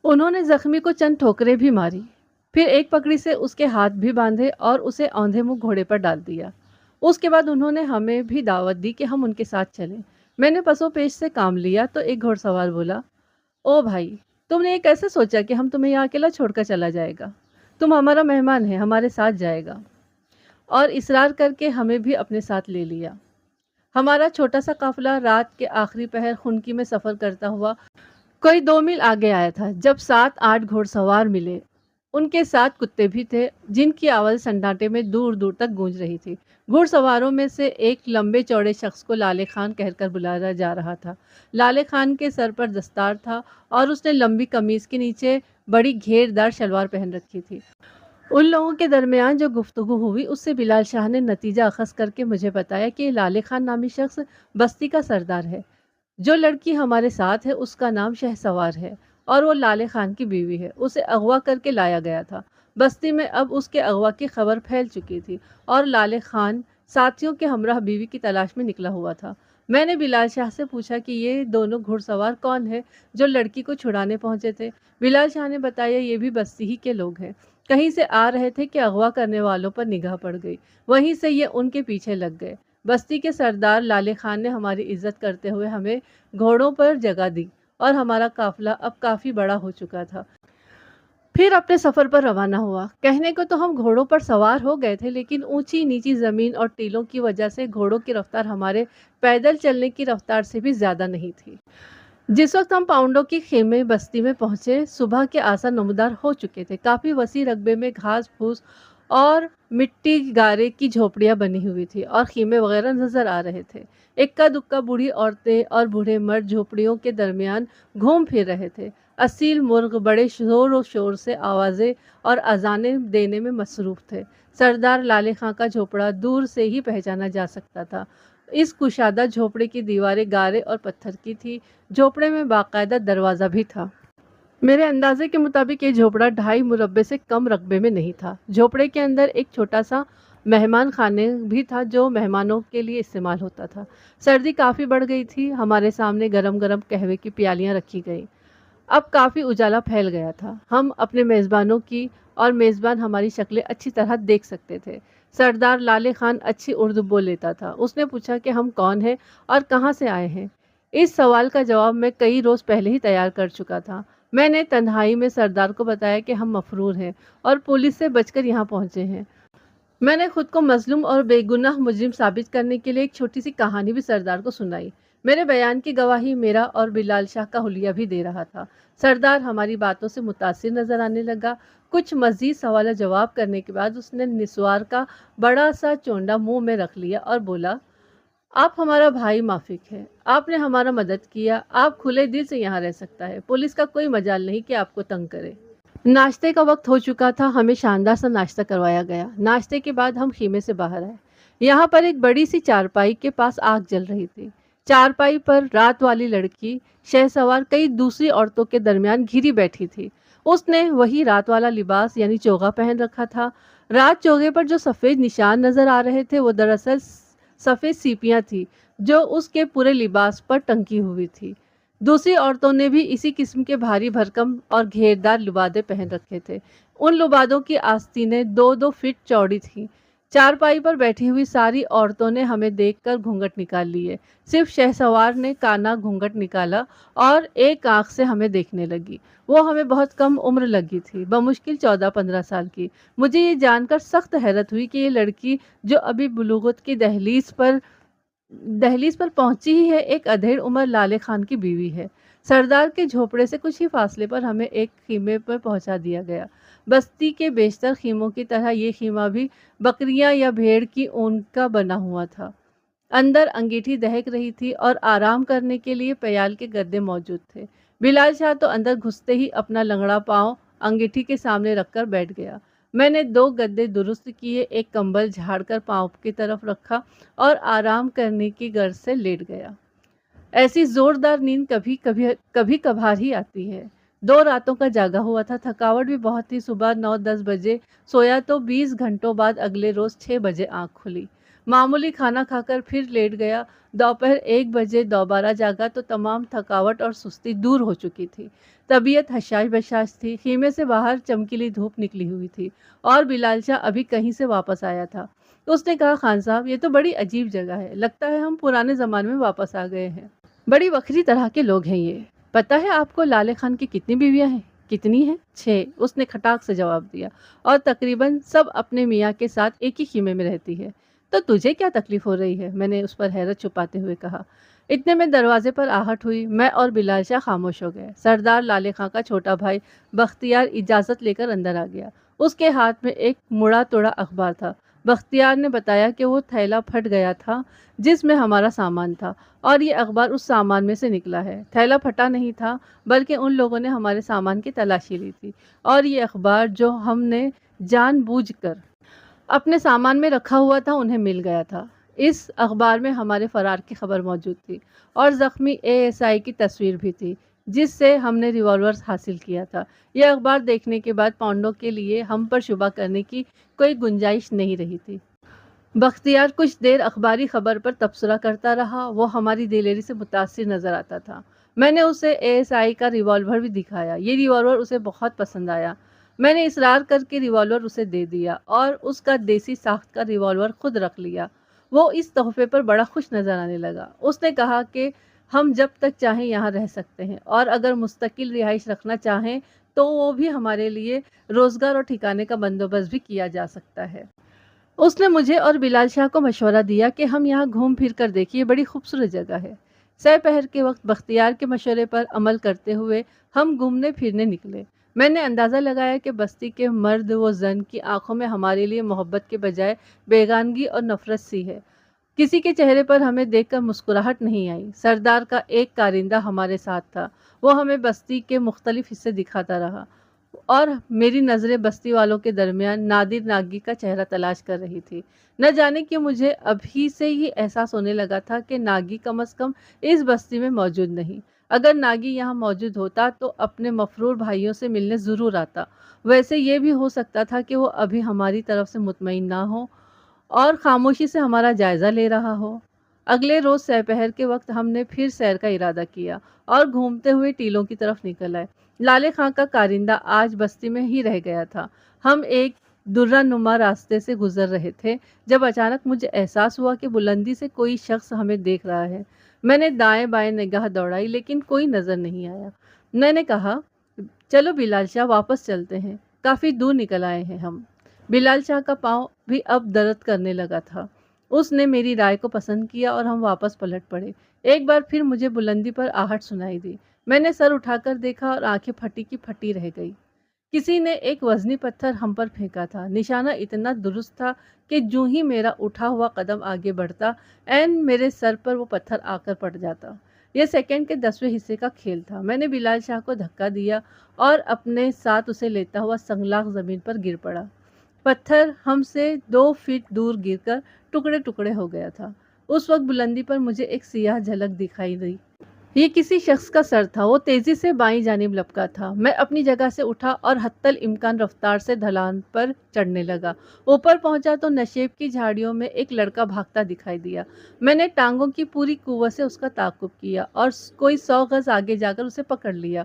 उन्होंने जख्मी को चंद ठोकरें भी मारी। फिर एक पकड़ी से उसके हाथ भी बांधे और उसे औंधे मुंह घोड़े पर डाल दिया। उसके बाद उन्होंने हमें भी दावत दी कि हम उनके साथ चलें। मैंने पसों पेश से काम लिया तो एक घुड़सवार बोला, "ओ भाई, तुमने ये कैसे सोचा कि हम तुम्हें यहाँ अकेला छोड़कर चला जाएगा? तुम हमारा मेहमान है, हमारे साथ जाएगा।" और इसरार करके हमें भी अपने साथ ले लिया। हमारा छोटा सा काफिला रात के आखिरी पहर खुनकी में सफर करता हुआ कोई 2 मील आगे आया था जब 7-8 घुड़सवार मिले। उनके साथ कुत्ते भी थे, जिनकी आवाज़ सन्नाटे में दूर-दूर तक गूंज रही थी। घुड़सवारों में से एक लंबे चौड़े शख्स को लाले खान कहकर बुलाया जा रहा था। लाले खान के सर पर दस्तार था और उसने लंबी कमीज़ के नीचे बड़ी घेरदार शलवार पहन रखी थी। उन लोगों के दरमियान जो गुफ्तगू हुई उससे बिलाल शाह ने नतीजा अखज़ करके मुझे बताया कि लाले खान नामी शख्स बस्ती का सरदार है। जो लड़की हमारे साथ है उसका नाम शहसवार है और वो लाले खान की बीवी है। उसे अगवा करके लाया गया था। बस्ती में अब उसके अगवा की खबर फैल चुकी थी और लाले खान साथियों के हमराह बीवी की तलाश में निकला हुआ था। मैंने बिलाल शाह से पूछा कि ये दोनों घुड़सवार कौन है जो लड़की को छुड़ाने पहुंचे थे। बिलाल शाह ने बताया ये भी बस्ती ही के लोग हैं। कहीं से आ रहे थे कि अगवा करने वालों पर निगाह पड़ गई। वहीं से ये उनके पीछे लग गए। बस्ती के सरदार लाले खान ने हमारी इज्जत करते हुए हमें घोड़ों पर जगह दी और हमारा काफिला अब काफी बड़ा हो चुका था। फिर अपने सफर पर रवाना हुआ। कहने को तो हम घोड़ों पर सवार हो गए थे, लेकिन ऊंची नीची जमीन और टीलों की वजह से घोड़ों की रफ्तार हमारे पैदल चलने की रफ्तार से भी ज्यादा नहीं थी। जिस वक्त हम पाउंडों की खेमे बस्ती में पहुंचे, सुबह के आसार नमदार हो चुके थे। काफी वसी रकबे में घास फूस اور مٹی گارے کی جھوپڑیاں بنی ہوئی تھی اور خیمے وغیرہ نظر آ رہے تھے۔ اکا دکا بوڑھی عورتیں اور بوڑھے مرد جھوپڑیوں کے درمیان گھوم پھر رہے تھے۔ اصیل مرغ بڑے زور و شور سے آوازیں اور اذانیں دینے میں مصروف تھے۔ سردار لالے خاں کا جھوپڑا دور سے ہی پہچانا جا سکتا تھا۔ اس کشادہ جھوپڑے کی دیواریں گارے اور پتھر کی تھی۔ جھوپڑے میں باقاعدہ دروازہ بھی تھا۔ میرے اندازے کے مطابق یہ جھوپڑا 2.5 مربع سے کم رقبے میں نہیں تھا۔ جھوپڑے کے اندر ایک چھوٹا سا مہمان خانے بھی تھا جو مہمانوں کے لیے استعمال ہوتا تھا۔ سردی کافی بڑھ گئی تھی۔ ہمارے سامنے گرم گرم قہوے کی پیالیاں رکھی گئیں۔ اب کافی اجالا پھیل گیا تھا۔ ہم اپنے میزبانوں کی اور میزبان ہماری شکلیں اچھی طرح دیکھ سکتے تھے۔ سردار لالے خان اچھی اردو بول لیتا تھا۔ اس نے پوچھا کہ ہم کون ہیں اور کہاں سے آئے ہیں۔ اس سوال کا جواب میں کئی روز پہلے ہی تیار کر چکا تھا۔ میں نے تنہائی میں سردار کو بتایا کہ ہم مفرور ہیں اور پولیس سے بچ کر یہاں پہنچے ہیں۔ میں نے خود کو مظلوم اور بے گناہ مجرم ثابت کرنے کے لیے ایک چھوٹی سی کہانی بھی سردار کو سنائی۔ میرے بیان کی گواہی میرا اور بلال شاہ کا حلیہ بھی دے رہا تھا۔ سردار ہماری باتوں سے متاثر نظر آنے لگا۔ کچھ مزید سوال و جواب کرنے کے بعد اس نے نسوار کا بڑا سا چونڈا منہ میں رکھ لیا اور بولا، آپ ہمارا بھائی مافک ہے۔ آپ نے ہمارا مدد کیا۔ آپ کھلے دل سے یہاں رہ سکتا ہے۔ پولیس کا کوئی مجال نہیں کہ آپ کو تنگ کرے۔ ناشتے کا وقت ہو چکا تھا۔ ہمیں شاندار سا ناشتہ کروایا گیا۔ ناشتے کے بعد ہم خیمے سے باہر آئے۔ یہاں پر ایک بڑی سی چارپائی کے پاس آگ جل رہی تھی۔ چارپائی پر رات والی لڑکی شہسوار کئی دوسری عورتوں کے درمیان گھری بیٹھی تھی۔ اس نے وہی رات والا لباس یعنی چوغا پہن رکھا تھا۔ رات چوغے پر جو سفید نشان نظر آ رہے تھے وہ دراصل سفید سیپیاں تھی جو اس کے پورے لباس پر ٹنکی ہوئی تھی۔ دوسری عورتوں نے بھی اسی قسم کے بھاری بھرکم اور گھیردار لبادے پہن رکھے تھے۔ ان لبادوں کی آستینیں 2-2 فٹ چوڑی تھیں۔ چارپائی پر بیٹھی ہوئی ساری عورتوں نے ہمیں دیکھ کر گھونگھٹ نکال لیے۔ صرف شہسوار نے کانا گھونگھٹ نکالا اور ایک آنکھ سے ہمیں دیکھنے لگی۔ وہ ہمیں بہت کم عمر لگی تھی، بمشکل 14-15 سال کی۔ مجھے یہ جان کر سخت حیرت ہوئی کہ یہ لڑکی جو ابھی بلوغت کی دہلیز پر پہنچی ہی ہے، ایک ادھیڑ عمر لالے خان کی بیوی ہے۔ سردار کے جھوپڑے سے کچھ ہی فاصلے پر ہمیں ایک خیمے پر پہنچا دیا گیا۔ بستی کے بیشتر خیموں کی طرح یہ خیمہ بھی بکریاں یا بھیڑ کی اون کا بنا ہوا تھا۔ اندر انگیٹھی دہک رہی تھی اور آرام کرنے کے لیے پیال کے گدے موجود تھے۔ بلال شاہ تو اندر گھستے ہی اپنا لنگڑا پاؤں انگیٹھی کے سامنے رکھ کر بیٹھ گیا۔ میں نے 2 گدے درست کیے، ایک کمبل جھاڑ کر پاؤں کی طرف رکھا اور آرام کرنے کی غرض سے لیٹ گیا۔ ایسی زوردار نیند کبھی کبھار ہی آتی ہے۔ 2 راتوں کا جاگا ہوا تھا، تھکاوٹ بھی بہت تھی۔ صبح 9-10 بجے سویا تو 20 گھنٹوں بعد اگلے روز 6 بجے آنکھ کھلی۔ معمولی کھانا کھا کر پھر لیٹ گیا۔ دوپہر 1 بجے دوبارہ جاگا تو تمام تھکاوٹ اور سستی دور ہو چکی تھی۔ طبیعت حشاش بشاش تھی۔ خیمے سے باہر چمکیلی دھوپ نکلی ہوئی تھی اور بلال شاہ ابھی کہیں سے واپس آیا تھا۔ اس نے کہا، خان صاحب یہ تو بڑی عجیب جگہ ہے، لگتا ہے ہم پرانے زمانے میں واپس آ گئے ہیں۔ بڑی وکری طرح کے لوگ ہیں یہ۔ پتہ ہے آپ کو لالے خان کی کتنی بیویاں ہیں؟ کتنی ہیں؟ 6، اس نے کھٹاک سے جواب دیا، اور تقریباً سب اپنے میاں کے ساتھ ایک ہی خیمے میں رہتی ہے۔ تو تجھے کیا تکلیف ہو رہی ہے؟ میں نے اس پر حیرت چھپاتے ہوئے کہا۔ اتنے میں دروازے پر آہٹ ہوئی۔ میں اور بلال شاہ خاموش ہو گئے۔ سردار لالے خاں کا چھوٹا بھائی بختیار اجازت لے کر اندر آ گیا۔ اس کے ہاتھ میں ایک مڑا توڑا اخبار تھا۔ بختیار نے بتایا کہ وہ تھیلا پھٹ گیا تھا جس میں ہمارا سامان تھا، اور یہ اخبار اس سامان میں سے نکلا ہے۔ تھیلا پھٹا نہیں تھا، بلکہ ان لوگوں نے ہمارے سامان کی تلاشی لی تھی، اور یہ اخبار جو ہم نے جان بوجھ کر اپنے سامان میں رکھا ہوا تھا انہیں مل گیا تھا۔ اس اخبار میں ہمارے فرار کی خبر موجود تھی، اور زخمی ASI کی تصویر بھی تھی جس سے ہم نے ریوالور حاصل کیا تھا۔ یہ اخبار دیکھنے کے بعد پانڈوں کے لیے ہم پر شبہ کرنے کی کوئی گنجائش نہیں رہی تھی۔ بختیار کچھ دیر اخباری خبر پر تبصرہ کرتا رہا۔ وہ ہماری دلیری سے متاثر نظر آتا تھا۔ میں نے اسے ASI کا ریوالور بھی دکھایا۔ یہ ریوالور اسے بہت پسند آیا۔ میں نے اصرار کر کے ریوالور اسے دے دیا اور اس کا دیسی ساخت کا ریوالور خود رکھ لیا۔ وہ اس تحفے پر بڑا خوش نظر آنے لگا۔ اس نے کہا کہ ہم جب تک چاہیں یہاں رہ سکتے ہیں، اور اگر مستقل رہائش رکھنا چاہیں تو وہ بھی ہمارے لیے روزگار اور ٹھکانے کا بندوبست بھی کیا جا سکتا ہے۔ اس نے مجھے اور بلال شاہ کو مشورہ دیا کہ ہم یہاں گھوم پھر کر دیکھیں، یہ بڑی خوبصورت جگہ ہے۔ سہ پہر کے وقت بختیار کے مشورے پر عمل کرتے ہوئے ہم گھومنے پھرنے نکلے۔ میں نے اندازہ لگایا کہ بستی کے مرد و زن کی آنکھوں میں ہمارے لیے محبت کے بجائے بیگانگی اور نفرت سی ہے۔ کسی کے چہرے پر ہمیں دیکھ کر مسکراہٹ نہیں آئی۔ سردار کا ایک کارندہ ہمارے ساتھ تھا۔ وہ ہمیں بستی کے مختلف حصے دکھاتا رہا اور میری نظریں بستی والوں کے درمیان نادر ناگی کا چہرہ تلاش کر رہی تھی۔ نہ جانے کہ مجھے ابھی سے ہی احساس ہونے لگا تھا کہ ناگی کم از کم اس بستی میں موجود نہیں۔ اگر ناگی یہاں موجود ہوتا تو اپنے مفرور بھائیوں سے ملنے ضرور آتا۔ ویسے یہ بھی ہو سکتا تھا کہ وہ ابھی ہماری طرف سے مطمئن نہ ہو اور خاموشی سے ہمارا جائزہ لے رہا ہو۔ اگلے روز سہ پہر کے وقت ہم نے پھر سیر کا ارادہ کیا اور گھومتے ہوئے ٹیلوں کی طرف نکل آئے۔ لالے خاں کا کارندہ آج بستی میں ہی رہ گیا تھا۔ ہم ایک درہ نما راستے سے گزر رہے تھے جب اچانک مجھے احساس ہوا کہ بلندی سے کوئی شخص ہمیں دیکھ رہا ہے۔ میں نے دائیں بائیں نگاہ دوڑائی لیکن کوئی نظر نہیں آیا۔ میں نے کہا، چلو بلال شاہ واپس چلتے ہیں، کافی دور نکل آئے ہیں ہم۔ بلال شاہ کا پاؤں بھی اب درد کرنے لگا تھا۔ اس نے میری رائے کو پسند کیا اور ہم واپس پلٹ پڑے۔ ایک بار پھر مجھے بلندی پر آہٹ سنائی دی۔ میں نے سر اٹھا کر دیکھا اور آنکھیں پھٹی کی پھٹی رہ گئی۔ کسی نے ایک وزنی پتھر ہم پر پھینکا تھا۔ نشانہ اتنا درست تھا کہ جوں ہی میرا اٹھا ہوا قدم آگے بڑھتا، عین میرے سر پر وہ پتھر آ کر پڑ جاتا۔ یہ سیکنڈ کے 10ویں حصے کا کھیل تھا۔ میں نے بلال شاہ کو دھکا دیا اور اپنے ساتھ اسے لیتا ہوا سنگلاخ زمین پر گر پڑا۔ پتھر ہم سے 2 فٹ دور گر کر ٹکڑے ٹکڑے ہو گیا تھا۔ اس وقت بلندی پر مجھے ایک سیاہ جھلک دکھائی دی۔ یہ کسی شخص کا سر تھا۔ وہ تیزی سے بائیں جانب لپکا تھا۔ میں اپنی جگہ سے اٹھا اور حتی الامکان رفتار سے ڈھلان پر چڑھنے لگا۔ اوپر پہنچا تو نشیب کی جھاڑیوں میں ایک لڑکا بھاگتا دکھائی دیا۔ میں نے ٹانگوں کی پوری قوت سے اس کا تعاقب کیا اور کوئی 100 گز آگے جا کر اسے پکڑ لیا۔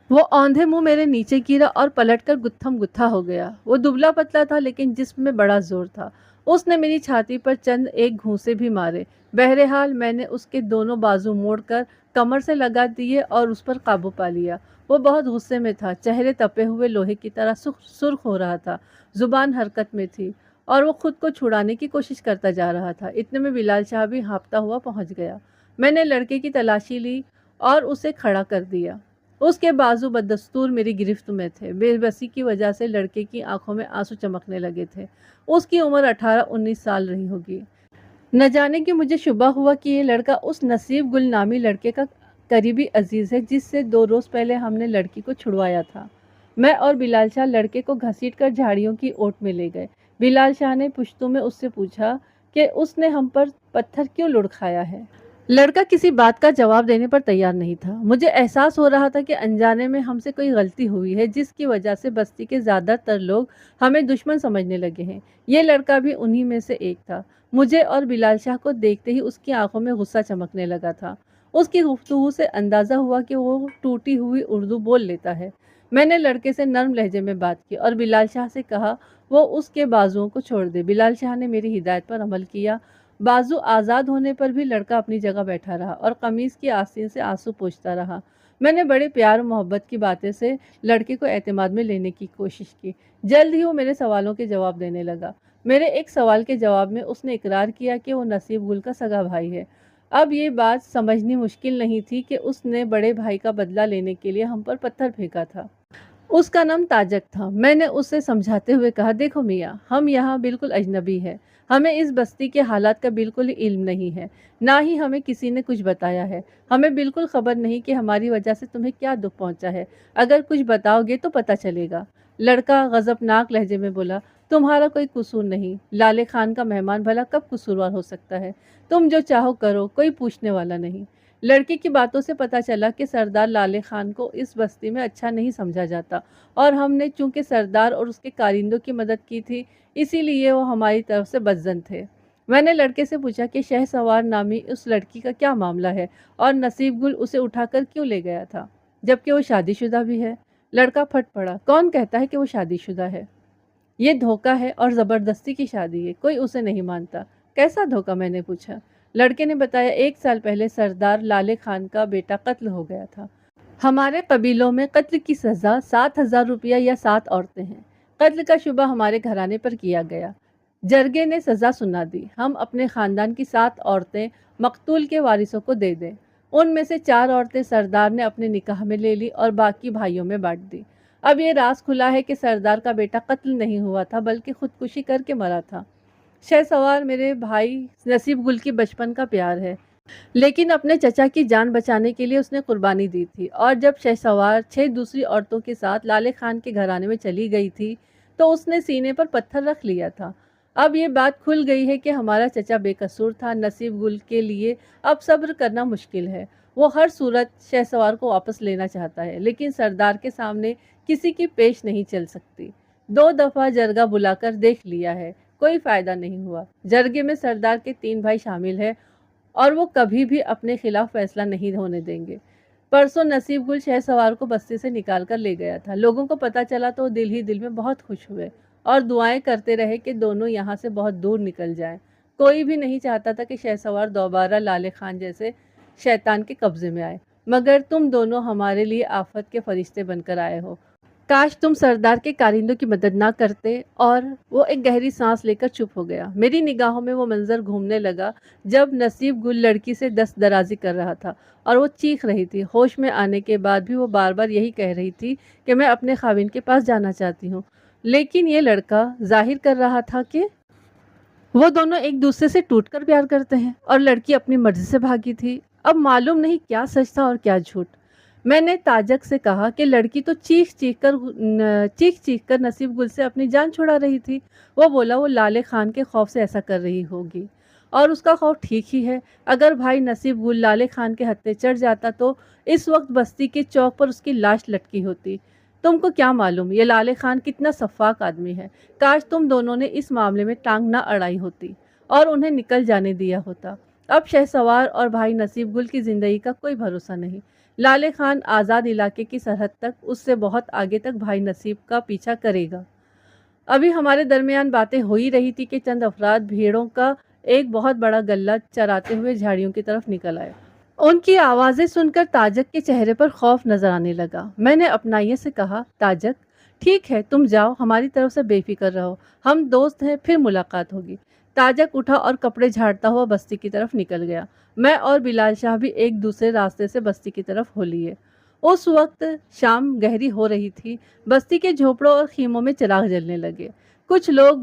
وہ اوندھے منہ میرے نیچے گرا اور پلٹ کر گتھم گتھا ہو گیا۔ وہ دبلا پتلا تھا لیکن جسم میں بڑا زور تھا۔ اس نے میری چھاتی پر چند ایک گھونسے بھی مارے۔ بہرحال میں نے اس کے دونوں بازو موڑ کر کمر سے لگا دیے اور اس پر قابو پا لیا۔ وہ بہت غصے میں تھا، چہرے تپے ہوئے لوہے کی طرح سرخ ہو رہا تھا، زبان حرکت میں تھی اور وہ خود کو چھڑانے کی کوشش کرتا جا رہا تھا۔ اتنے میں بلال شاہ بھی ہانپتا ہوا پہنچ گیا۔ میں نے لڑکے کی تلاشی لی اور اسے کھڑا کر دیا۔ اس کے بازو بدستور میری گرفت میں تھے۔ بے بسی کی وجہ سے لڑکے کی آنکھوں میں آنسو چمکنے لگے تھے۔ اس کی عمر 18-19 سال رہی ہوگی۔ نہ جانے کہ مجھے شبہ ہوا کہ یہ لڑکا اس نصیب گل نامی لڑکے کا قریبی عزیز ہے جس سے 2 روز پہلے ہم نے لڑکی کو چھڑوایا تھا۔ میں اور بلال شاہ لڑکے کو گھسیٹ کر جھاڑیوں کی اوٹ میں لے گئے۔ بلال شاہ نے پشتو میں اس سے پوچھا کہ اس نے ہم پر پتھر کیوں لڑکھایا ہے۔ لڑکا کسی بات کا جواب دینے پر تیار نہیں تھا۔ مجھے احساس ہو رہا تھا کہ انجانے میں ہم سے کوئی غلطی ہوئی ہے جس کی وجہ سے بستی کے زیادہ تر لوگ ہمیں دشمن سمجھنے لگے ہیں۔ یہ لڑکا بھی انہی میں سے ایک تھا۔ مجھے اور بلال شاہ کو دیکھتے ہی اس کی آنکھوں میں غصہ چمکنے لگا تھا۔ اس کی گفتگو سے اندازہ ہوا کہ وہ ٹوٹی ہوئی اردو بول لیتا ہے۔ میں نے لڑکے سے نرم لہجے میں بات کی اور بلال شاہ سے کہا وہ اس کے بازوؤں کو چھوڑ دے۔ بلال شاہ نے میری ہدایت پر عمل کیا۔ بازو آزاد ہونے پر بھی لڑکا اپنی جگہ بیٹھا رہا اور قمیض کی آستین سے آنسو پوچھتا رہا۔ میں نے بڑے پیار و محبت کی باتیں سے لڑکے کو اعتماد میں لینے کی کوشش کی۔ جلد ہی وہ میرے سوالوں کے جواب دینے لگا۔ میرے ایک سوال کے جواب میں اس نے اقرار کیا کہ وہ نصیب گل کا سگا بھائی ہے۔ اب یہ بات سمجھنی مشکل نہیں تھی کہ اس نے بڑے بھائی کا بدلہ لینے کے لیے ہم پر پتھر پھینکا تھا۔ اس کا نام تاجک تھا۔ میں نے اسے سمجھاتے ہوئے کہا، دیکھو میاں، ہم یہاں بالکل اجنبی ہیں۔ ہمیں اس بستی کے حالات کا بالکل ہی علم نہیں ہے، نہ ہی ہمیں کسی نے کچھ بتایا ہے۔ ہمیں بالکل خبر نہیں کہ ہماری وجہ سے تمہیں کیا دکھ پہنچا ہے۔ اگر کچھ بتاؤ گے تو پتہ چلے گا۔ لڑکا غضبناک لہجے میں بولا، تمہارا کوئی قصور نہیں۔ لالے خان کا مہمان بھلا کب قصوروار ہو سکتا ہے؟ تم جو چاہو کرو، کوئی پوچھنے والا نہیں۔ لڑکے کی باتوں سے پتہ چلا کہ سردار لالے خان کو اس بستی میں اچھا نہیں سمجھا جاتا اور ہم نے چونکہ سردار اور اس کے کارندوں کی مدد کی تھی اسی لیے وہ ہماری طرف سے بدظن تھے۔ میں نے لڑکے سے پوچھا کہ شہ سوار نامی اس لڑکی کا کیا معاملہ ہے اور نصیب گل اسے اٹھا کر کیوں لے گیا تھا جبکہ وہ شادی شدہ بھی ہے۔ لڑکا پھٹ پڑا، کون کہتا ہے کہ وہ شادی شدہ ہے؟ یہ دھوکہ ہے اور زبردستی کی شادی ہے، کوئی اسے نہیں مانتا۔ کیسا دھوکہ؟ میں نے پوچھا۔ لڑکے نے بتایا، 1 سال پہلے سردار لالے خان کا بیٹا قتل ہو گیا تھا۔ ہمارے قبیلوں میں قتل کی سزا 7,000 روپیہ یا 7 عورتیں ہیں۔ قتل کا شبہ ہمارے گھرانے پر کیا گیا۔ جرگے نے سزا سنا دی، ہم اپنے خاندان کی 7 عورتیں مقتول کے وارثوں کو دے دیں۔ ان میں سے 4 عورتیں سردار نے اپنے نکاح میں لے لی اور باقی بھائیوں میں بانٹ دی۔ اب یہ راز کھلا ہے کہ سردار کا بیٹا قتل نہیں ہوا تھا بلکہ خودکشی کر کے مرا تھا۔ شہ سوار میرے بھائی نصیب گل کی بچپن کا پیار ہے، لیکن اپنے چچا کی جان بچانے کے لیے اس نے قربانی دی تھی، اور جب شہ سوار 6 دوسری عورتوں کے ساتھ لالے خان کے گھرانے میں چلی گئی تھی تو اس نے سینے پر پتھر رکھ لیا تھا۔ اب یہ بات کھل گئی ہے کہ ہمارا چچا بے قصور تھا۔ نصیب گل کے لیے اب صبر کرنا مشکل ہے۔ وہ ہر صورت شہ سوار کو واپس لینا چاہتا ہے، لیکن سردار کے سامنے کسی کی پیش نہیں چل سکتی۔ 2 دفعہ جرگہ بلا کر دیکھ لیا ہے، کوئی فائدہ نہیں ہوا۔ جرگے میں سردار کے 3 بھائی شامل ہیں اور وہ کبھی بھی اپنے خلاف فیصلہ نہیں ہونے دیں گے۔ پرسوں نصیب گل شہ سوار کو بستی سے نکال کر لے گیا تھا۔ لوگوں کو پتہ چلا تو وہ دل ہی دل میں بہت خوش ہوئے اور دعائیں کرتے رہے کہ دونوں یہاں سے بہت دور نکل جائیں۔ کوئی بھی نہیں چاہتا تھا کہ شہ سوار دوبارہ لالے خان جیسے شیطان کے قبضے میں آئے، مگر تم دونوں ہمارے لیے آفت کے فرشتے بن کر آئے ہو۔ کاش تم سردار کے کارندوں کی مدد نہ کرتے۔ اور وہ ایک گہری سانس لے کر چپ ہو گیا۔ میری نگاہوں میں وہ منظر گھومنے لگا جب نصیب گل لڑکی سے دست درازی کر رہا تھا اور وہ چیخ رہی تھی۔ ہوش میں آنے کے بعد بھی وہ بار بار یہی کہہ رہی تھی کہ میں اپنے خاوند کے پاس جانا چاہتی ہوں، لیکن یہ لڑکا ظاہر کر رہا تھا کہ وہ دونوں ایک دوسرے سے ٹوٹ کر پیار کرتے ہیں، اور لڑکی اپنی مرضی سے بھاگی تھی۔ اب معلوم نہیں کیا سچ تھا اور کیا جھوٹ۔ میں نے تاجک سے کہا کہ لڑکی تو چیخ چیخ کر نصیب گل سے اپنی جان چھڑا رہی تھی۔ وہ بولا وہ لالے خان کے خوف سے ایسا کر رہی ہوگی، اور اس کا خوف ٹھیک ہی ہے۔ اگر بھائی نصیب گل لالے خان کے ہتھے چڑھ جاتا تو اس وقت بستی کے چوک پر اس کی لاش لٹکی ہوتی۔ تم کو کیا معلوم یہ لالے خان کتنا سفاک آدمی ہے۔ کاش تم دونوں نے اس معاملے میں ٹانگ نہ اڑائی ہوتی اور انہیں نکل جانے دیا ہوتا۔ اب شہ سوار اور بھائی نصیب گل کی زندگی کا کوئی بھروسہ نہیں۔ لالے خان آزاد علاقے کی سرحد تک، اس سے بہت آگے تک بھائی نصیب کا پیچھا کرے گا۔ ابھی ہمارے درمیان باتیں ہو ہی رہی تھی کہ چند افراد بھیڑوں کا ایک بہت بڑا گلہ چراتے ہوئے جھاڑیوں کی طرف نکل آئے۔ ان کی آوازیں سن کر تاجک کے چہرے پر خوف نظر آنے لگا۔ میں نے اپنائیے سے کہا، تاجک ٹھیک ہے، تم جاؤ، ہماری طرف سے بے فکر رہو، ہم دوست ہیں، پھر ملاقات ہوگی۔ تاجک اٹھا اور کپڑے جھاڑتا ہوا بستی کی طرف نکل گیا۔ میں اور بلال شاہ بھی ایک دوسرے راستے سے بستی کی طرف ہو لیے۔ اس وقت شام گہری ہو رہی تھی۔ بستی کے جھوپڑوں اور خیموں میں چراغ جلنے لگے۔ کچھ لوگ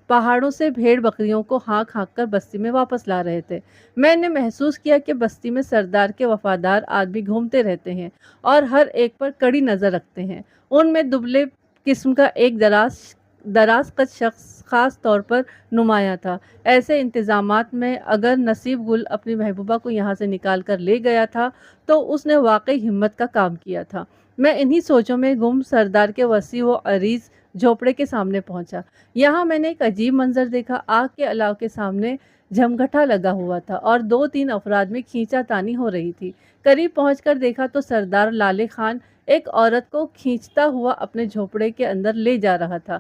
پہاڑوں سے بھیڑ بکریوں کو ہانک ہانک کر بستی میں واپس لا رہے تھے۔ میں نے محسوس کیا کہ بستی میں سردار کے وفادار آدمی گھومتے رہتے ہیں اور ہر ایک پر کڑی نظر رکھتے ہیں۔ ان میں دبلے قسم کا ایک دراز قد شخص خاص طور پر نمایاں تھا۔ ایسے انتظامات میں اگر نصیب گل اپنی محبوبہ کو یہاں سے نکال کر لے گیا تھا تو اس نے واقعی ہمت کا کام کیا تھا۔ میں انہی سوچوں میں گم سردار کے وسیع و عریض جھوپڑے کے سامنے پہنچا۔ یہاں میں نے ایک عجیب منظر دیکھا۔ آگ کے الاؤ کے سامنے جھمگھٹا لگا ہوا تھا اور 2-3 افراد میں کھینچا تانی ہو رہی تھی۔ قریب پہنچ کر دیکھا تو سردار لالے خان ایک عورت کو کھینچتا ہوا اپنے جھوپڑے کے اندر لے جا رہا تھا۔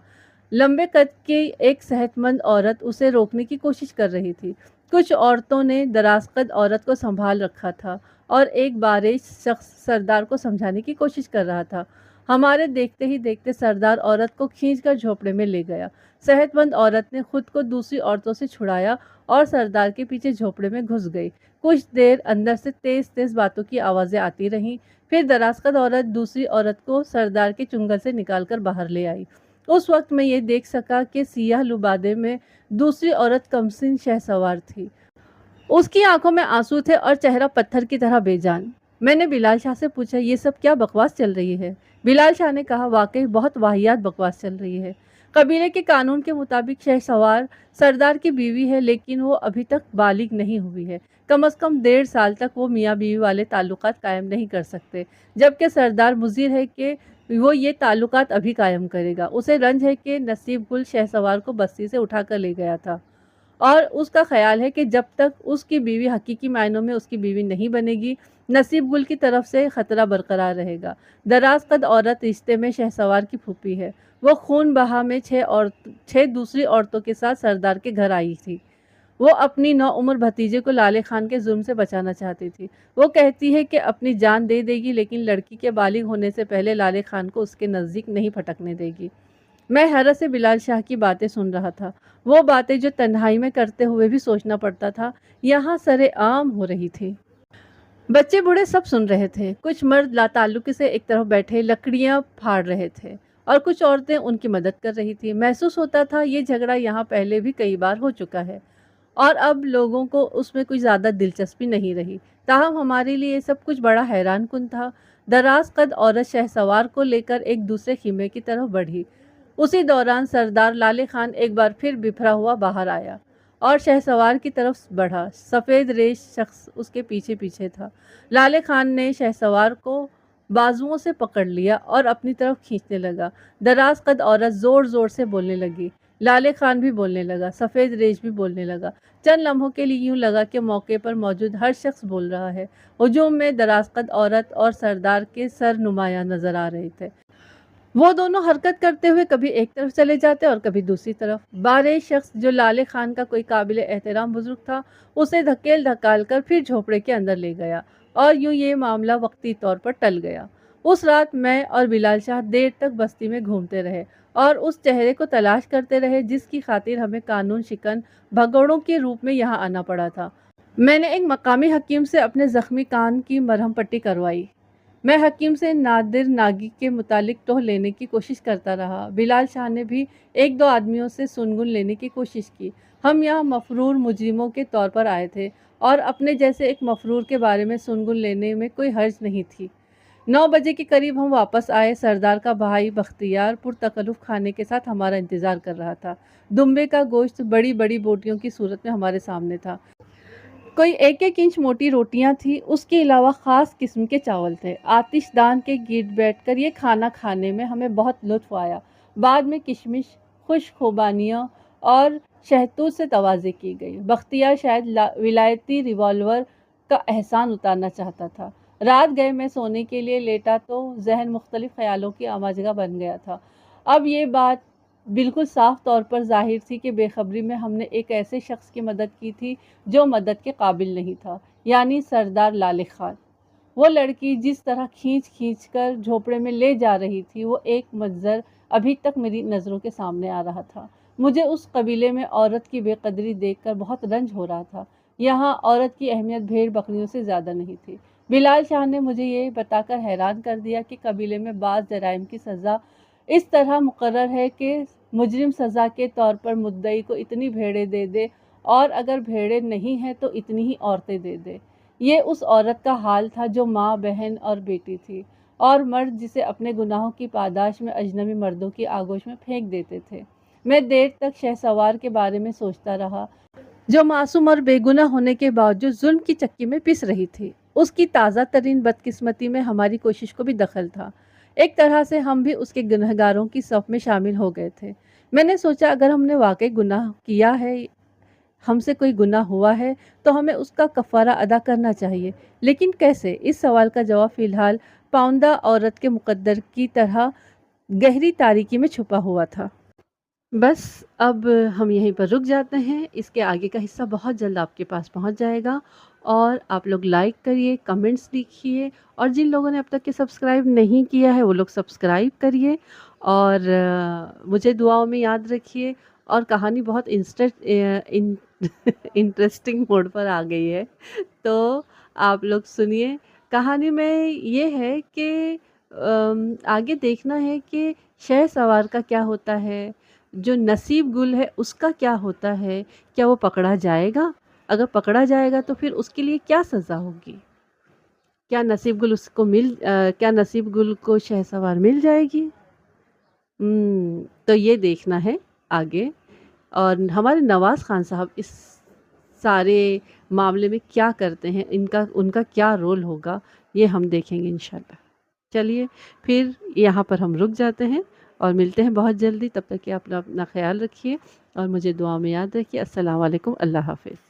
لمبے قد کی ایک صحت مند عورت اسے روکنے کی کوشش کر رہی تھی۔ کچھ عورتوں نے دراز قد عورت کو سنبھال رکھا تھا اور ایک بارش شخص سردار کو سمجھانے کی کوشش کر رہا تھا۔ ہمارے دیکھتے ہی دیکھتے سردار عورت کو کھینچ کر جھوپڑے میں لے گیا۔ صحت مند عورت نے خود کو دوسری عورتوں سے چھڑایا اور سردار کے پیچھے جھوپڑے میں گھس گئی۔ کچھ دیر اندر سے تیز تیز باتوں کی آوازیں آتی رہیں، پھر دراز قد عورت دوسری عورت کو سردار کے چنگل سے نکال کر باہر لے آئی۔ اس وقت میں یہ دیکھ سکا کہ سیاہ لبادے میں دوسری عورت کمسن شہ سوار تھی۔ اس کی آنکھوں میں آنسو تھے اور چہرہ پتھر کی طرح بے جان۔ میں نے بلال شاہ سے پوچھا، یہ سب کیا بکواس چل رہی ہے؟ بلال شاہ نے کہا، واقعی بہت واہیات بکواس چل رہی ہے۔ قبیلے کے قانون کے مطابق شہ سوار سردار کی بیوی ہے، لیکن وہ ابھی تک بالغ نہیں ہوئی ہے۔ کم از کم 1.5 سال تک وہ میاں بیوی والے تعلقات قائم نہیں کر سکتے، جبکہ سردار مصر ہے کہ وہ یہ تعلقات ابھی قائم کرے گا۔ اسے رنج ہے کہ نصیب گل شہ سوار کو بستی سے اٹھا کر لے گیا تھا، اور اس کا خیال ہے کہ جب تک اس کی بیوی حقیقی معنوں میں اس کی بیوی نہیں بنے گی، نصیب گل کی طرف سے خطرہ برقرار رہے گا۔ دراز قد عورت رشتے میں شہ سوار کی پھوپھی ہے۔ وہ خون بہا میں 6 دوسری عورتوں کے ساتھ سردار کے گھر آئی تھی۔ وہ اپنی نوعمر بھتیجے کو لالے خان کے ظلم سے بچانا چاہتی تھی۔ وہ کہتی ہے کہ اپنی جان دے دے گی، لیکن لڑکی کے بالغ ہونے سے پہلے لالے خان کو اس کے نزدیک نہیں پھٹکنے دے گی۔ میں حیرت سے بلال شاہ کی باتیں سن رہا تھا۔ وہ باتیں جو تنہائی میں کرتے ہوئے بھی سوچنا پڑتا تھا، یہاں سرعام ہو رہی تھی۔ बच्चे बूढ़े सब सुन रहे थे। कुछ मर्द लाताल्लुकी से एक तरफ बैठे लकड़ियां फाड़ रहे थे और कुछ औरतें उनकी मदद कर रही थी। महसूस होता था ये झगड़ा यहाँ पहले भी कई बार हो चुका है और अब लोगों को उसमें कोई ज़्यादा दिलचस्पी नहीं रही। ताहम हमारे लिए ये सब कुछ बड़ा हैरान कुन था। दराज कद औरत शहसवार को लेकर एक दूसरे खीमे की तरफ बढ़ी। उसी दौरान सरदार लाले खान एक बार फिर बिखरा हुआ बाहर आया और शहसवार की तरफ बढ़ा। सफ़ेद रेश शख्स उसके पीछे पीछे था। लाले खान ने शहसवार को बाजुओं से पकड़ लिया और अपनी तरफ खींचने लगा। दराज कद औरत ज़ोर ज़ोर से बोलने लगी। लाले खान भी बोलने लगा। सफ़ेद रेश भी बोलने लगा। चंद लम्हों के लिए यूं लगा कि मौके पर मौजूद हर शख्स बोल रहा है। हुजूम में दराज कद औरत और सरदार के सर नुमाया नजर आ रहे थे। वो दोनों हरकत करते हुए कभी एक तरफ चले जाते और कभी दूसरी तरफ। बारह शख्स जो लाले खान का कोई काबिल एहतराम बुजुर्ग था, उसे धकेल धकाल कर फिर झोपड़े के अंदर ले गया और यूं ये मामला वक्ती तौर पर टल गया। उस रात मैं और बिलाल शाह देर तक बस्ती में घूमते रहे और उस चेहरे को तलाश करते रहे जिसकी खातिर हमें कानून शिकन भगोड़ों के रूप में यहाँ आना पड़ा था। मैंने एक मकामी हकीम से अपने जख्मी कान की मरहम पट्टी करवाई। मैं हकीम से नादिर नागी के मुतालिक टोह लेने की कोशिश करता रहा। बिलाल शाह ने भी एक दो आदमियों से सुनगुन लेने की कोशिश की। हम यहाँ मफरूर मुजरिमों के तौर पर आए थे और अपने जैसे एक मफरूर के बारे में सुनगुन लेने में कोई हर्ज नहीं थी। 9 बजे के करीब हम वापस आए। सरदार का भाई बख्तियार पुरतकल्लुफ़ खाने के साथ हमारा इंतज़ार कर रहा था। दुम्बे का गोश्त बड़ी बड़ी बोटियों की सूरत में हमारे सामने था। कोई 1-1 इंच मोटी रोटियां थी, उसके अलावा ख़ास किस्म के चावल थे। आतिशदान के गिर्द बैठकर ये खाना खाने में हमें बहुत लुत्फ़ आया। बाद में किशमिश, खुश खुबानियाँ और शहतूत से तवाज़े की गई। बख्तियार शायद विलायती रिवॉल्वर का एहसान उतारना चाहता था। रात गए मैं सोने के लिए लेटा तो जहन मुख्तलिफ ख्यालों की आमाजगा बन गया था। अब ये बात बिल्कुल साफ तौर पर जाहिर थी कि बेखबरी में हमने एक ऐसे शख्स की मदद की थी जो मदद के काबिल नहीं था, यानी सरदार लाले खान। वो लड़की जिस तरह खींच खींच कर झोपड़े में ले जा रही थी, वो एक मंजर अभी तक मेरी नज़रों के सामने आ रहा था। मुझे उस कबीले में औरत की बेकदरी देखकर बहुत रंज हो रहा था। यहाँ औरत की अहमियत भेड़ बकरियों से ज़्यादा नहीं थी। बिलाल शाह ने मुझे ये बताकर हैरान कर दिया कि कबीले में बाज़ जराइम की सज़ा इस तरह मुकर्रर है कि मुजरिम सज़ा के तौर पर मुद्दई को इतनी भेड़ें दे दे और अगर भेड़ें नहीं हैं तो इतनी ही औरतें दे दे। ये उस औरत का हाल था जो माँ, बहन और बेटी थी, और मर्द जिसे अपने गुनाहों की पादाश में अजनबी मर्दों की आगोश में फेंक देते थे। मैं देर तक शहसवार के बारे में सोचता रहा, जो मासूम और बेगुनाह होने के बावजूद जुल्म की चक्की में पिस रही थी। उसकी ताज़ा तरीन बदकिस्मती में हमारी कोशिश को भी दखल था। एक तरह से हम भी उसके गुनहगारों की सफ़ में शामिल हो गए थे। मैंने सोचा, अगर हमने वाकई गुनाह किया है, हमसे कोई गुनाह हुआ है, तो हमें उसका कफ़ारा अदा करना चाहिए। लेकिन कैसे? इस सवाल का जवाब फ़िलहाल पाउंदा औरत के मुक़द्दर की तरह गहरी तारीकी में छुपा हुआ था। बस अब हम यहीं पर रुक जाते हैं। इसके आगे का हिस्सा बहुत जल्द आपके पास पहुंच जाएगा और आप लोग लाइक करिए, कमेंट्स लिखिए, और जिन लोगों ने अब तक के सब्सक्राइब नहीं किया है वो लोग सब्सक्राइब करिए और मुझे दुआओं में याद रखिए। और कहानी बहुत इंटरेस्टिंग मोड पर आ गई है, तो आप लोग सुनिए। कहानी में ये है कि आगे देखना है कि शह सवार का क्या होता है, जो नसीब गुल है उसका क्या होता है, क्या वो पकड़ा जाएगा? अगर पकड़ा जाएगा तो फिर उसके लिए क्या सज़ा होगी? क्या नसीब गुल को शहसवार मिल जाएगी? तो ये देखना है आगे। और हमारे नवाज़ ख़ान साहब इस सारे मामले में क्या करते हैं, उनका क्या रोल होगा, ये हम देखेंगे इंशाल्लाह। चलिए फिर यहाँ पर हम रुक जाते हैं और मिलते हैं बहुत जल्दी। तब तक कि अपना अपना ख्याल रखिए और मुझे दुआ में याद रखिए। अस्सलाम वालेकुम, अल्लाह हाफ़िज़।